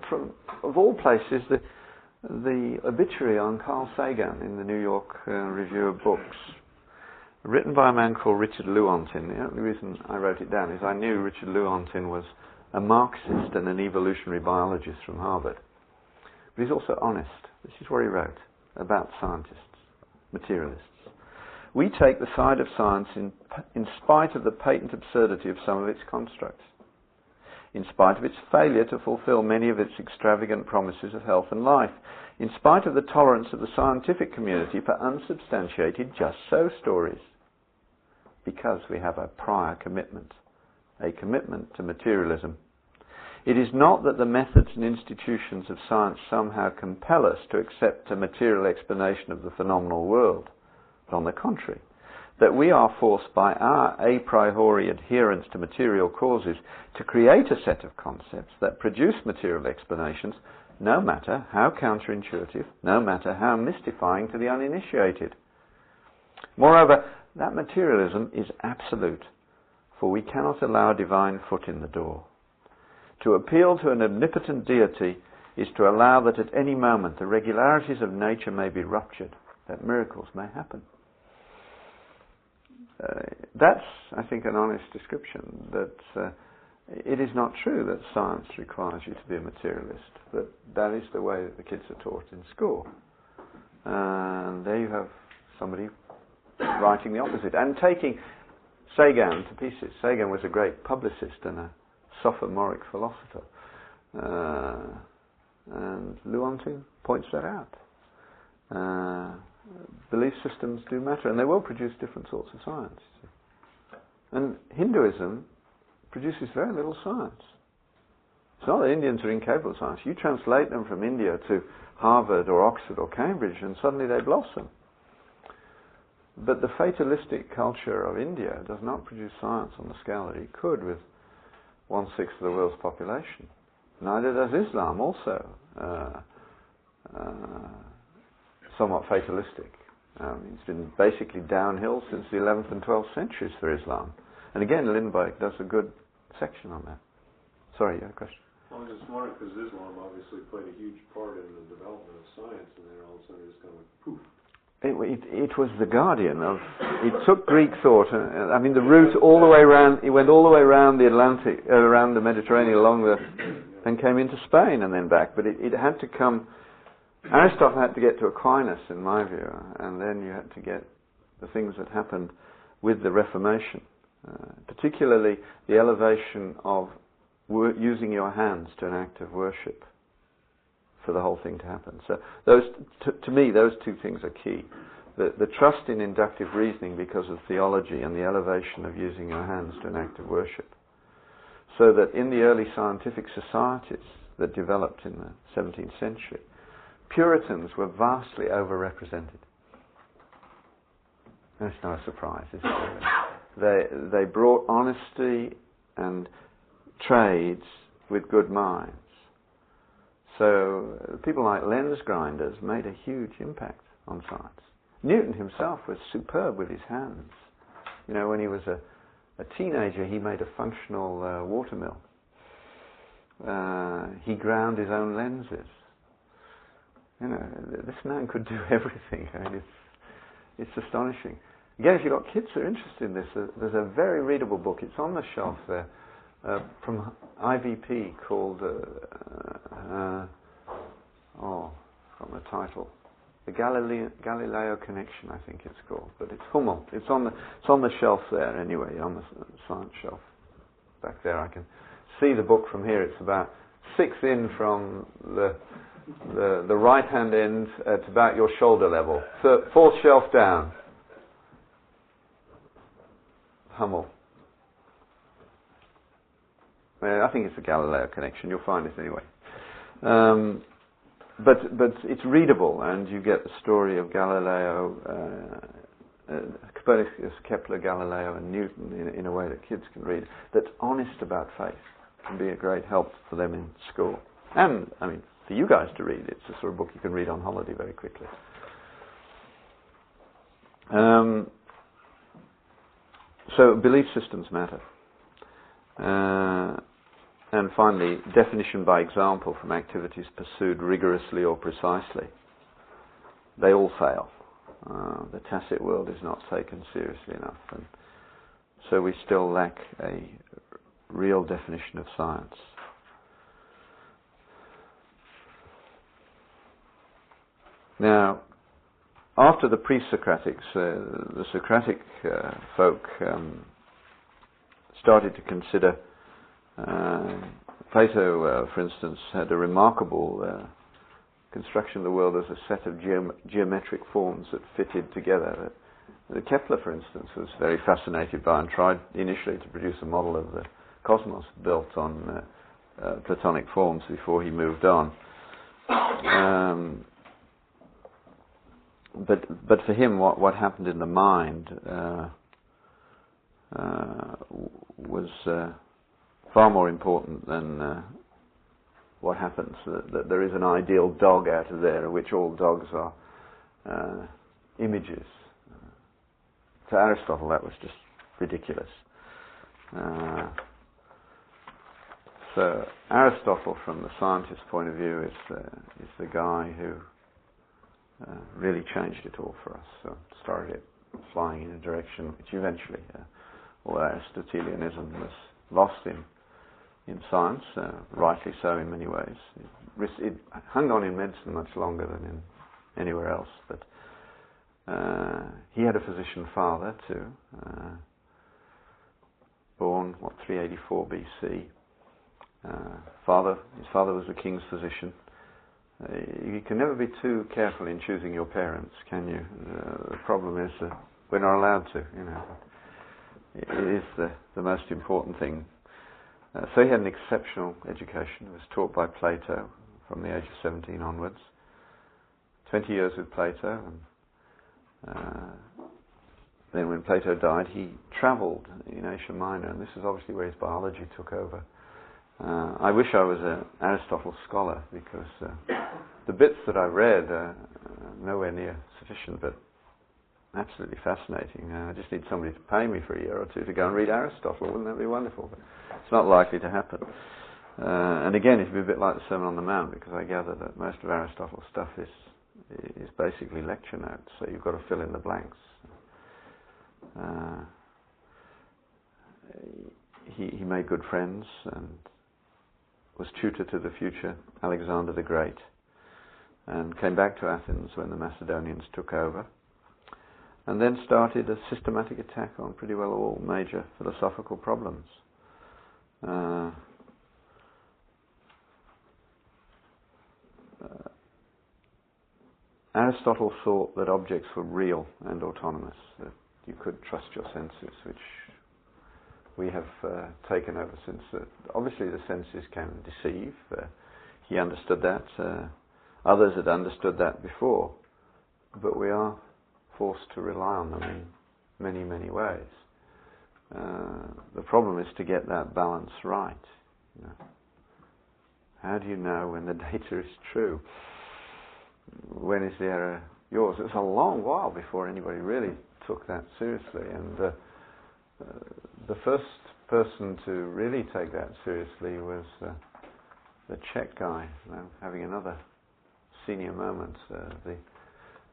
from of all places, the obituary on Carl Sagan in the New York Review of Books, written by a man called Richard Lewontin. The only reason I wrote it down is I knew Richard Lewontin was a Marxist and an evolutionary biologist from Harvard. But he's also honest. This is what he wrote about scientists, materialists. We take the side of science in spite of the patent absurdity of some of its constructs, in spite of its failure to fulfill many of its extravagant promises of health and life, in spite of the tolerance of the scientific community for unsubstantiated just-so stories, because we have a prior commitment, a commitment to materialism. It is not that the methods and institutions of science somehow compel us to accept a material explanation of the phenomenal world, but on the contrary, that we are forced by our a priori adherence to material causes to create a set of concepts that produce material explanations, no matter how counterintuitive, no matter how mystifying to the uninitiated. Moreover, that materialism is absolute, for we cannot allow a divine foot in the door. To appeal to an omnipotent deity is to allow that at any moment the regularities of nature may be ruptured, that miracles may happen. That's, I think, an honest description, that it is not true that science requires you to be a materialist, but that is the way that the kids are taught in school. And there you have somebody writing the opposite, and taking Sagan to pieces. Sagan was a great publicist and a sophomoric philosopher. And Lewontin points that out. Belief systems do matter, and they will produce different sorts of science. And Hinduism produces very little science. It's not that Indians are incapable of science. You translate them from India to Harvard or Oxford or Cambridge and suddenly they blossom. But the fatalistic culture of India does not produce science on the scale that it could with 1/6 of the world's population. Neither does Islam, also somewhat fatalistic. It's been basically downhill since the 11th and 12th centuries for Islam. And again, Lindbergh does a good section on that. Sorry, you had a question? Well, I was just wondering, because Islam obviously played a huge part in the development of science, and then all of a sudden it's kind of like, poof. It was the guardian of. It took Greek thought. The route all the way around. It went all the way around the Atlantic, around the Mediterranean, and came into Spain and then back. But it had to come. Aristotle had to get to Aquinas, in my view, and then you had to get the things that happened with the Reformation, particularly the elevation of using your hands to an act of worship for the whole thing to happen. So to me, those two things are key. The trust in inductive reasoning because of theology and the elevation of using your hands to an act of worship. So that in the early scientific societies that developed in the 17th century, Puritans were vastly overrepresented. That's not a surprise, is it? They brought honesty and trades with good minds. So people like lens grinders made a huge impact on science. Newton himself was superb with his hands. When he was a teenager, he made a functional water mill. He ground his own lenses. This man could do everything. It's astonishing. Again, if you've got kids who are interested in this, there's a very readable book. It's on the shelf there. From IVP called from the title, the Galileo Connection, I think it's called, but it's Hummel. It's on the shelf there anyway, on the science shelf back there. I can see the book from here. It's about 6 in from the right hand end at about your shoulder level. 4th shelf down. Hummel. I think it's the Galileo Connection. You'll find it anyway. But it's readable, and you get the story of Galileo, Copernicus, Kepler, Galileo, and Newton in a way that kids can read. That's honest about faith. Can be a great help for them in school, and for you guys to read. It's the sort of book you can read on holiday very quickly. So belief systems matter. And finally, definition by example from activities pursued rigorously or precisely. They all fail. The tacit world is not taken seriously enough, and so we still lack a real definition of science. Now, after the pre-Socratics, the Socratic folk started to consider. Plato, for instance, had a remarkable construction of the world as a set of geometric forms that fitted together. Kepler, for instance, was very fascinated by and tried initially to produce a model of the cosmos built on Platonic forms before he moved on. But for him, what happened in the mind was far more important than what happens. That there is an ideal dog out of there, which all dogs are images. To Aristotle, that was just ridiculous. So Aristotle, from the scientist's point of view, is the guy who really changed it all for us. So started it flying in a direction which eventually, all Aristotelianism was lost in science, rightly so in many ways. It hung on in medicine much longer than in anywhere else, but he had a physician father too, born 384 BC. His father was a king's physician. You can never be too careful in choosing your parents, can you? The problem is that we're not allowed to, is the most important thing. So he had an exceptional education. He was taught by Plato from the age of 17 onwards. 20 years with Plato, and then when Plato died, he travelled in Asia Minor, and this is obviously where his biology took over. I wish I was an Aristotle scholar, because the bits that I read are nowhere near sufficient, but absolutely fascinating. I just need somebody to pay me for a year or two to go and read Aristotle. Wouldn't that be wonderful? But it's not likely to happen. And again, it'd be a bit like the Sermon on the Mount, because I gather that most of Aristotle's stuff is basically lecture notes, so you've got to fill in the blanks. He made good friends and was tutor to the future Alexander the Great, and came back to Athens when the Macedonians took over, and then started a systematic attack on pretty well all major philosophical problems. Aristotle thought that objects were real and autonomous, that you could trust your senses, which we have taken over since. Obviously the senses can deceive. He understood that. Others had understood that before. But we are forced to rely on them in many, many ways. The problem is to get that balance right. You know. How do you know when the data is true? When is the error yours? It was a long while before anybody really took that seriously, and the first person to really take that seriously was the Czech guy, having another senior moment. The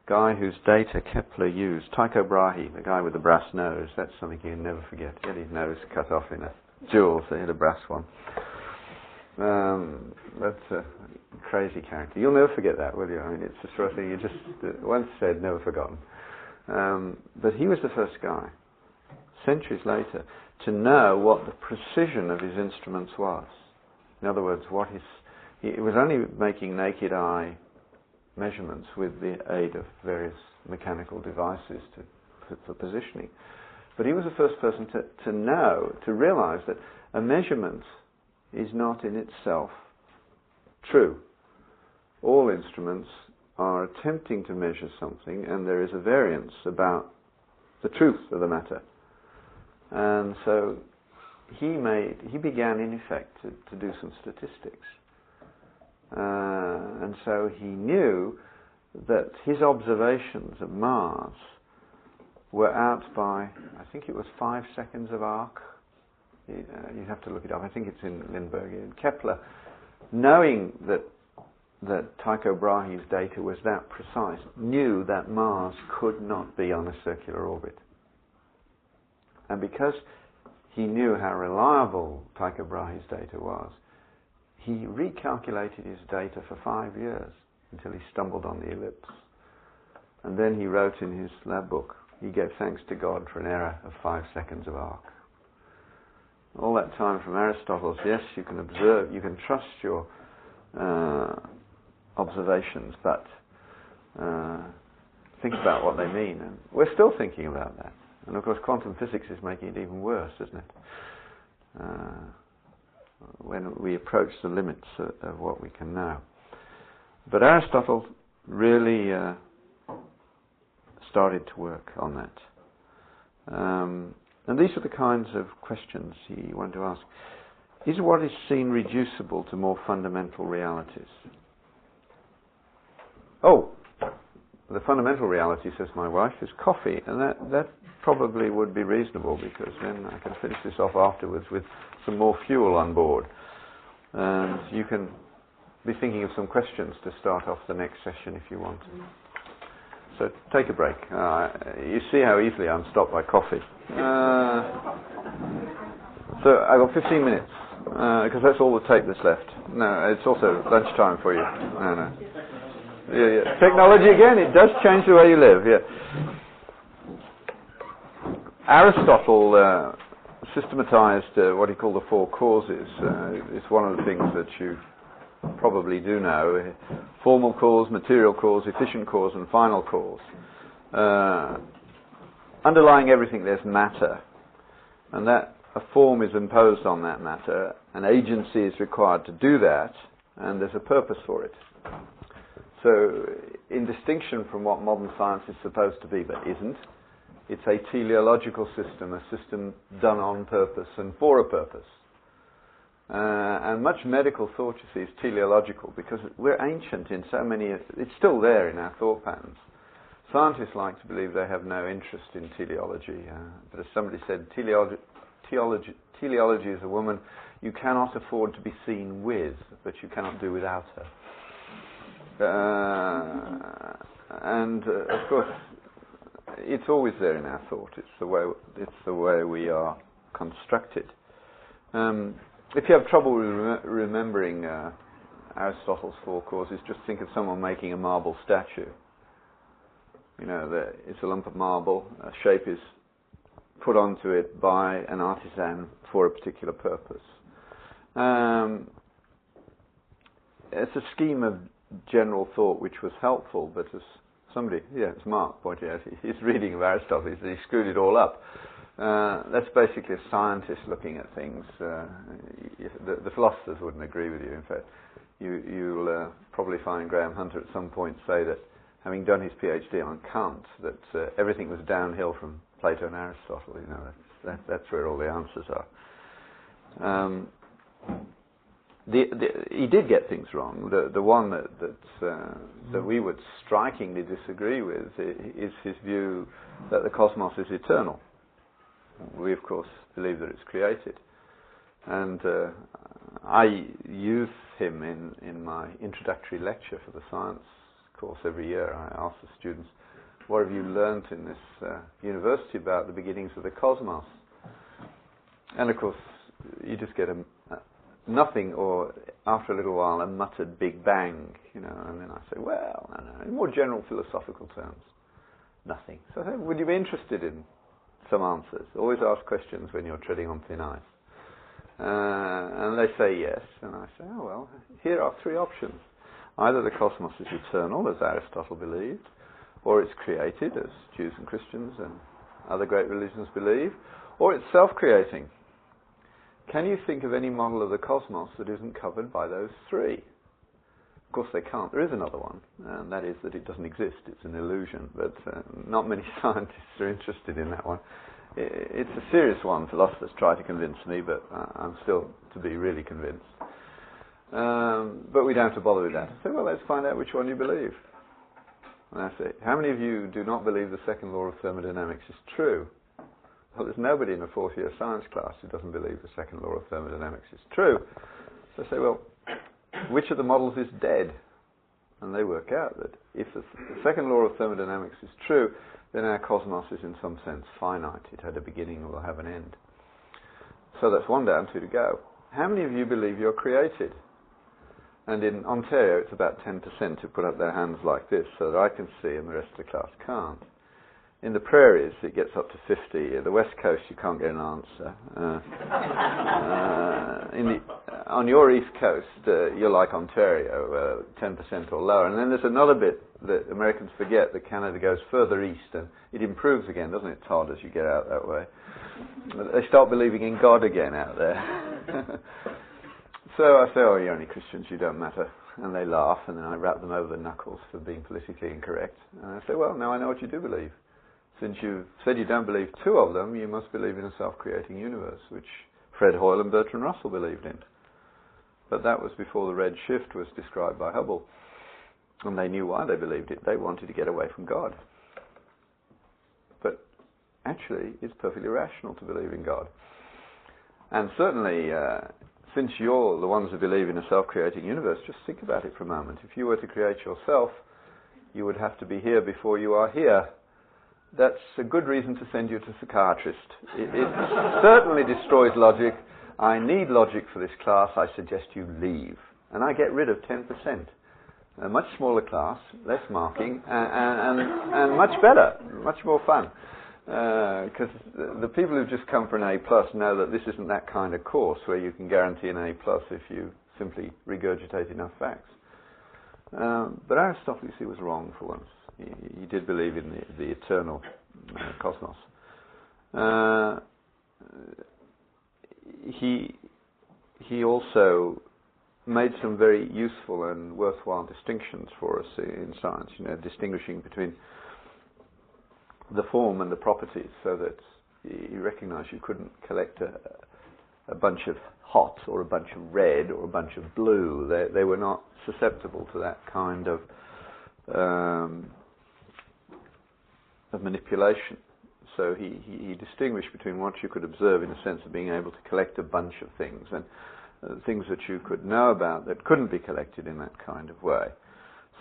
guy whose data Kepler used, Tycho Brahe, the guy with the brass nose. That's something you can never forget. He had his nose cut off in a duel, so he had a brass one. That's a crazy character. You'll never forget that, will you? I mean, it's the sort of thing you just once said, never forgotten. But he was the first guy, centuries later, to know what the precision of his instruments was. In other words, he was only making naked eye measurements with the aid of various mechanical devices for positioning. But he was the first person to know, to realize that a measurement is not in itself true. All instruments are attempting to measure something, and there is a variance about the truth of the matter. And so he began in effect to do some statistics. And so he knew that his observations of Mars were out by, I think it was 5 seconds of arc. You have to look it up. I think it's in Lindbergh. And Kepler, knowing that Tycho Brahe's data was that precise, knew that Mars could not be on a circular orbit. And because he knew how reliable Tycho Brahe's data was, he recalculated his data for 5 years until he stumbled on the ellipse. And then he wrote in his lab book, he gave thanks to God for an error of 5 seconds of arc. All that time from Aristotle's, yes, you can observe, you can trust your observations, but think about what they mean. And we're still thinking about that. And of course quantum physics is making it even worse, isn't it? When we approach the limits of what we can know. But Aristotle really started to work on that. And these are the kinds of questions he wanted to ask. Is what is seen reducible to more fundamental realities? Oh, the fundamental reality, says my wife, is coffee, and that probably would be reasonable, because then I can finish this off afterwards with some more fuel on board. And you can be thinking of some questions to start off the next session if you want. So take a break. You see how easily I'm stopped by coffee. So I've got 15 minutes, because that's all the tape that's left. No, it's also lunchtime for you. No. Yeah. Technology again, it does change the way you live. Yeah. Aristotle systematized what he called the 4 causes. It's one of the things that you probably do know. Formal cause, material cause, efficient cause, and final cause. Underlying everything there's matter. and that a form is imposed on that matter, an agency is required to do that, and there's a purpose for it. So, in distinction from what modern science is supposed to be but isn't, it's a teleological system, a system done on purpose and for a purpose. And much medical thought, you see, is teleological because we're ancient in so many... It's still there in our thought patterns. Scientists like to believe they have no interest in teleology, but as somebody said, teleology is a woman you cannot afford to be seen with, but you cannot do without her. Of course, it's always there in our thought. It's the way we are constructed. If you have trouble remembering Aristotle's four causes, just think of someone making a marble statue. You know, it's a lump of marble, a shape is put onto it by an artisan for a particular purpose. It's a scheme of general thought which was helpful, but as somebody, it's Mark pointed out, he's reading of Aristotle, he screwed it all up. That's basically a scientist looking at things. The philosophers wouldn't agree with you. In fact, you'll probably find Graham Hunter at some point say that, having done his PhD on Kant, that everything was downhill from Plato and Aristotle. You know, that's where all the answers are. He did get things wrong. The one that we would strikingly disagree with is his view that the cosmos is eternal. We, of course, believe that it's created. And I use him in my introductory lecture for the science course every year. I ask the students, what have you learnt in this university about the beginnings of the cosmos? And, of course, you just get nothing, or after a little while, a muttered Big Bang, you know, and then I say, well, no, in more general philosophical terms, nothing. So I say, would you be interested in some answers? Always ask questions when you're treading on thin ice. And they say yes, and I say, oh well, here are three options. Either the cosmos is eternal, as Aristotle believed, or it's created, as Jews and Christians and other great religions believe, or it's self-creating. Can you think of any model of the cosmos that isn't covered by those three? Of course they can't. There is another one, and that is that it doesn't exist. It's an illusion, but not many scientists are interested in that one. It's a serious one. Philosophers try to convince me, but I'm still to be really convinced. But we don't have to bother with that. I say, well, let's find out which one you believe. And I say, how many of you do not believe the second law of thermodynamics is true? Well, there's nobody in a fourth-year science class who doesn't believe the second law of thermodynamics is true. So I say, well, which of the models is dead? And they work out that if the second law of thermodynamics is true, then our cosmos is in some sense finite. It had a beginning and will have an end. So that's one down, two to go. How many of you believe you're created? And in Ontario, it's about 10% who put up their hands like this, so that I can see and the rest of the class can't. In the prairies, it gets up to 50. At the West Coast, you can't get an answer. On your East Coast, you're like Ontario, 10% or lower. And then there's another bit that Americans forget, that Canada goes further east, and it improves again, doesn't it, Todd, as you get out that way? They start believing in God again out there. So I say, oh, you're only Christians, you don't matter. And they laugh, and then I rap them over the knuckles for being politically incorrect. And I say, well, now I know what you do believe. Since you've said you don't believe two of them, you must believe in a self-creating universe, which Fred Hoyle and Bertrand Russell believed in. But that was before the red shift was described by Hubble. And they knew why they believed it. They wanted to get away from God. But actually, it's perfectly rational to believe in God. And certainly, since you're the ones who believe in a self-creating universe, just think about it for a moment. If you were to create yourself, you would have to be here before you are here. That's a good reason to send you to a psychiatrist. It certainly destroys logic. I need logic for this class. I suggest you leave. And I get rid of 10%. A much smaller class, less marking, and much better, much more fun. Because the people who've just come for an A+ know that this isn't that kind of course where you can guarantee an A+ if you simply regurgitate enough facts. But Aristotle, you see, was wrong for once. He did believe in the eternal cosmos. he also made some very useful and worthwhile distinctions for us in science, distinguishing between the form and the properties, so that he recognized you couldn't collect a bunch of hot or a bunch of red or a bunch of blue. They were not susceptible to that kind of manipulation. So he distinguished between what you could observe in a sense of being able to collect a bunch of things and things that you could know about that couldn't be collected in that kind of way.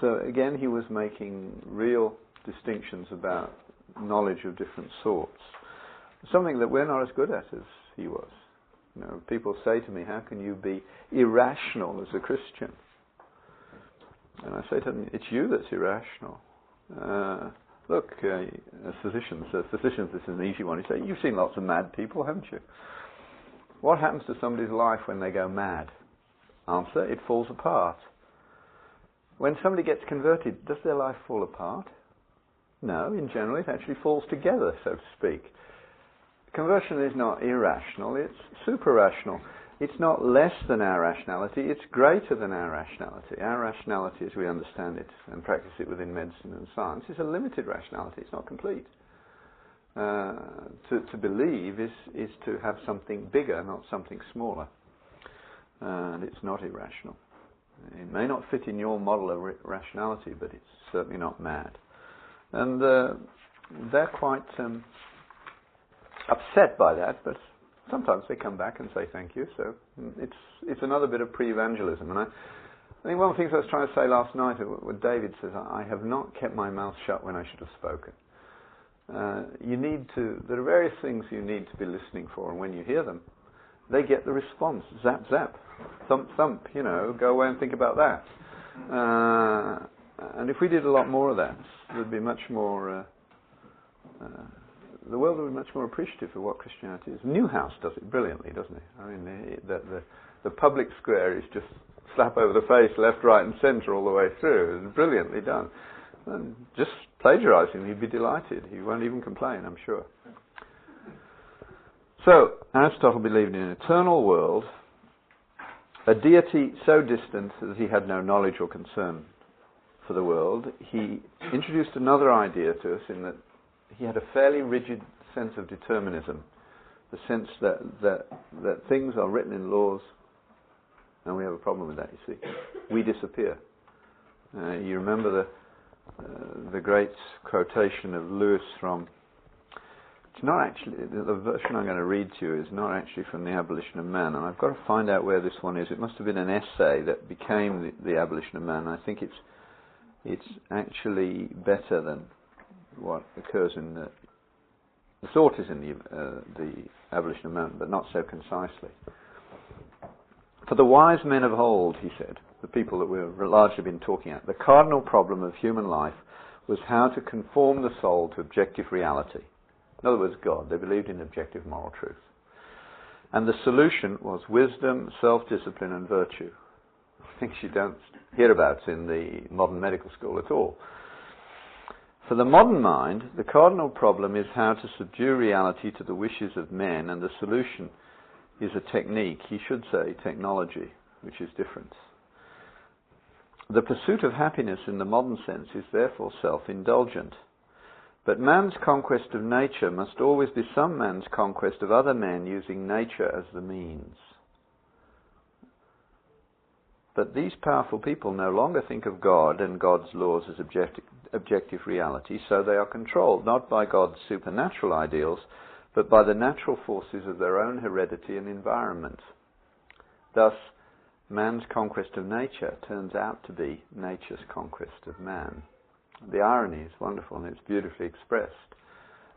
So again, he was making real distinctions about knowledge of different sorts, something that we're not as good at as he was. People say to me, how can you be irrational as a Christian? And I say to them, it's you that's irrational. Look, as physicians, this is an easy one. You say, you've seen lots of mad people, haven't you? What happens to somebody's life when they go mad? Answer, it falls apart. When somebody gets converted, does their life fall apart? No, in general it actually falls together, so to speak. Conversion is not irrational, it's super-rational. It's not less than our rationality, it's greater than our rationality. Our rationality, as we understand it and practice it within medicine and science, is a limited rationality, it's not complete. To believe is to have something bigger, not something smaller. And it's not irrational. It may not fit in your model of rationality, but it's certainly not mad. And they're quite upset by that, but sometimes they come back and say thank you. So it's another bit of pre-evangelism. And I think one of the things I was trying to say last night, what David says, I have not kept my mouth shut when I should have spoken. There are various things you need to be listening for, and when you hear them, they get the response. Zap, zap. Thump, thump. Go away and think about that. And if we did a lot more of that, there'd be much more... the world would be much more appreciative of what Christianity is. Newhouse does it brilliantly, doesn't he? I mean, the public square is just slap over the face, left, right and centre all the way through. It's brilliantly done. And just plagiarise him, he'd be delighted. He won't even complain, I'm sure. So, Aristotle believed in an eternal world, a deity so distant that he had no knowledge or concern for the world. He introduced another idea to us in that he had a fairly rigid sense of determinism, the sense that things are written in laws, and we have a problem with that, you see. We disappear. You remember the great quotation of Lewis from... It's not actually... The version I'm going to read to you is not actually from The Abolition of Man, and I've got to find out where this one is. It must have been an essay that became the Abolition of Man. I think it's actually better than what occurs in the thought is in the Abolition of Man, but not so concisely. For the wise men of old, he said, the people that we've largely been talking at, the cardinal problem of human life was how to conform the soul to objective reality. In other words, God. They believed in objective moral truth. And the solution was wisdom, self-discipline and virtue. Things you don't hear about in the modern medical school at all. For the modern mind, the cardinal problem is how to subdue reality to the wishes of men, and the solution is a technique, he should say technology, which is different. The pursuit of happiness in the modern sense is therefore self-indulgent. But man's conquest of nature must always be some man's conquest of other men using nature as the means. But these powerful people no longer think of God and God's laws as objective reality, so they are controlled not by God's supernatural ideals, but by the natural forces of their own heredity and environment. Thus, man's conquest of nature turns out to be nature's conquest of man. The irony is wonderful and it's beautifully expressed.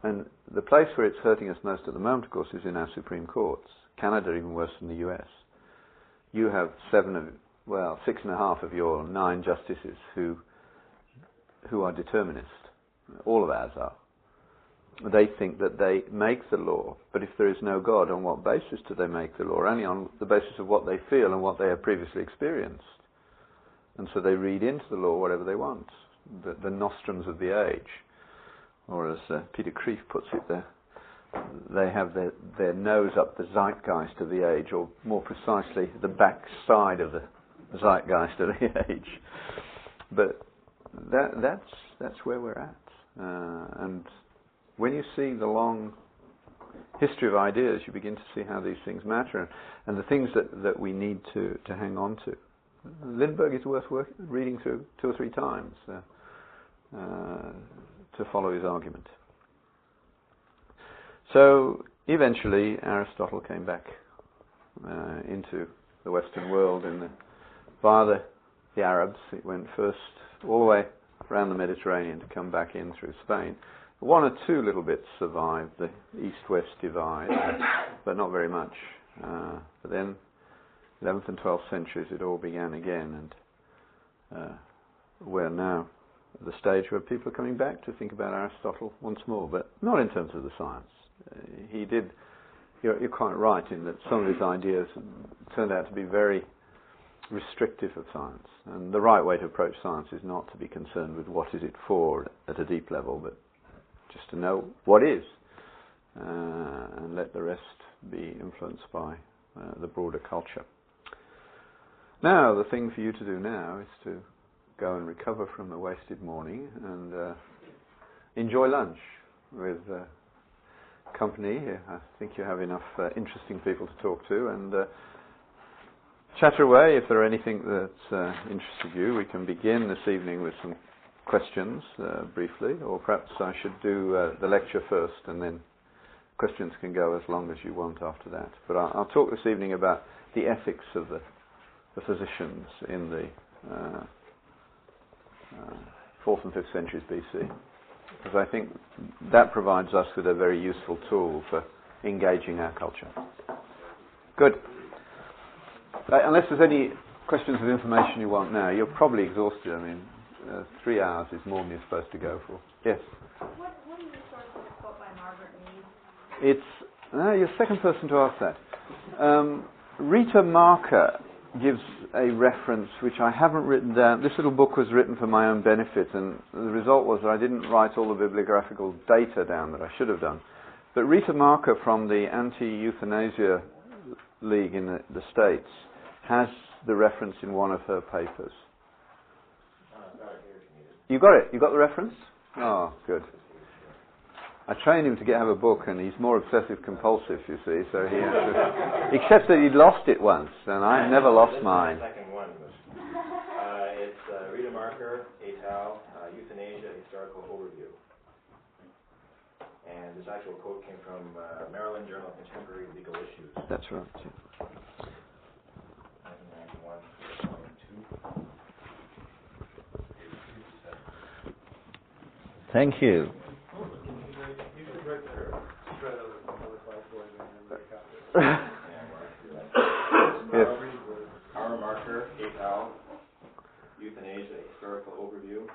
And the place where it's hurting us most at the moment, of course, is in our Supreme Courts. Canada even worse than the US. You have 6.5 of your 9 justices who are determinist. All of ours are. They think that they make the law, but if there is no God, on what basis do they make the law? Only on the basis of what they feel and what they have previously experienced. And so they read into the law whatever they want, the nostrums of the age. Or as Peter Kreeft puts it, they have their nose up the zeitgeist of the age, or more precisely, the backside of the zeitgeist of the age. But that's where we're at. And when you see the long history of ideas, you begin to see how these things matter, and the things that we need to hang on to. Lindbergh is worth reading through 2 or 3 times to follow his argument. So eventually Aristotle came back into the Western world via the Arabs. It went first all the way around the Mediterranean to come back in through Spain. 1 or 2 little bits survived the East-West divide, but not very much. But then 11th and 12th centuries it all began again, and we're now at the stage where people are coming back to think about Aristotle once more, but not in terms of the science. You're quite right in that some of his ideas turned out to be very restrictive of science, and the right way to approach science is not to be concerned with what is it for at a deep level, but just to know what is, and let the rest be influenced by the broader culture. Now, the thing for you to do now is to go and recover from a wasted morning and enjoy lunch with company. I think you have enough interesting people to talk to, and chat away. If there are anything that interested you, we can begin this evening with some questions briefly, or perhaps I should do the lecture first, and then questions can go as long as you want after that. But I'll talk this evening about the ethics of the physicians in the 4th and 5th centuries BC, because I think that provides us with a very useful tool for engaging our culture. Good. Unless there's any questions of information you want now, you're probably exhausted. I mean, 3 hours is more than you're supposed to go for. Yes? What is the source of the quote by Margaret Mead? It's you're the second person to ask that. Rita Marker gives a reference which I haven't written down. This little book was written for my own benefit, and the result was that I didn't write all the bibliographical data down that I should have done. But Rita Marker from the Anti-Euthanasia League in the States has the reference in one of her papers. You got it? You got the reference? Oh, good. I trained him to have a book, and he's more obsessive compulsive, you see, so he has to, except that he'd lost it once, and I never lost mine. The second one was, it's Rita Marker, et al., Euthanasia, Historical Overview. And this actual quote came from Maryland Journal of Contemporary Legal Issues. That's right. Yeah. 1991. Thank you. Yes. Our Marker, et al., Euthanasia, Historical Overview.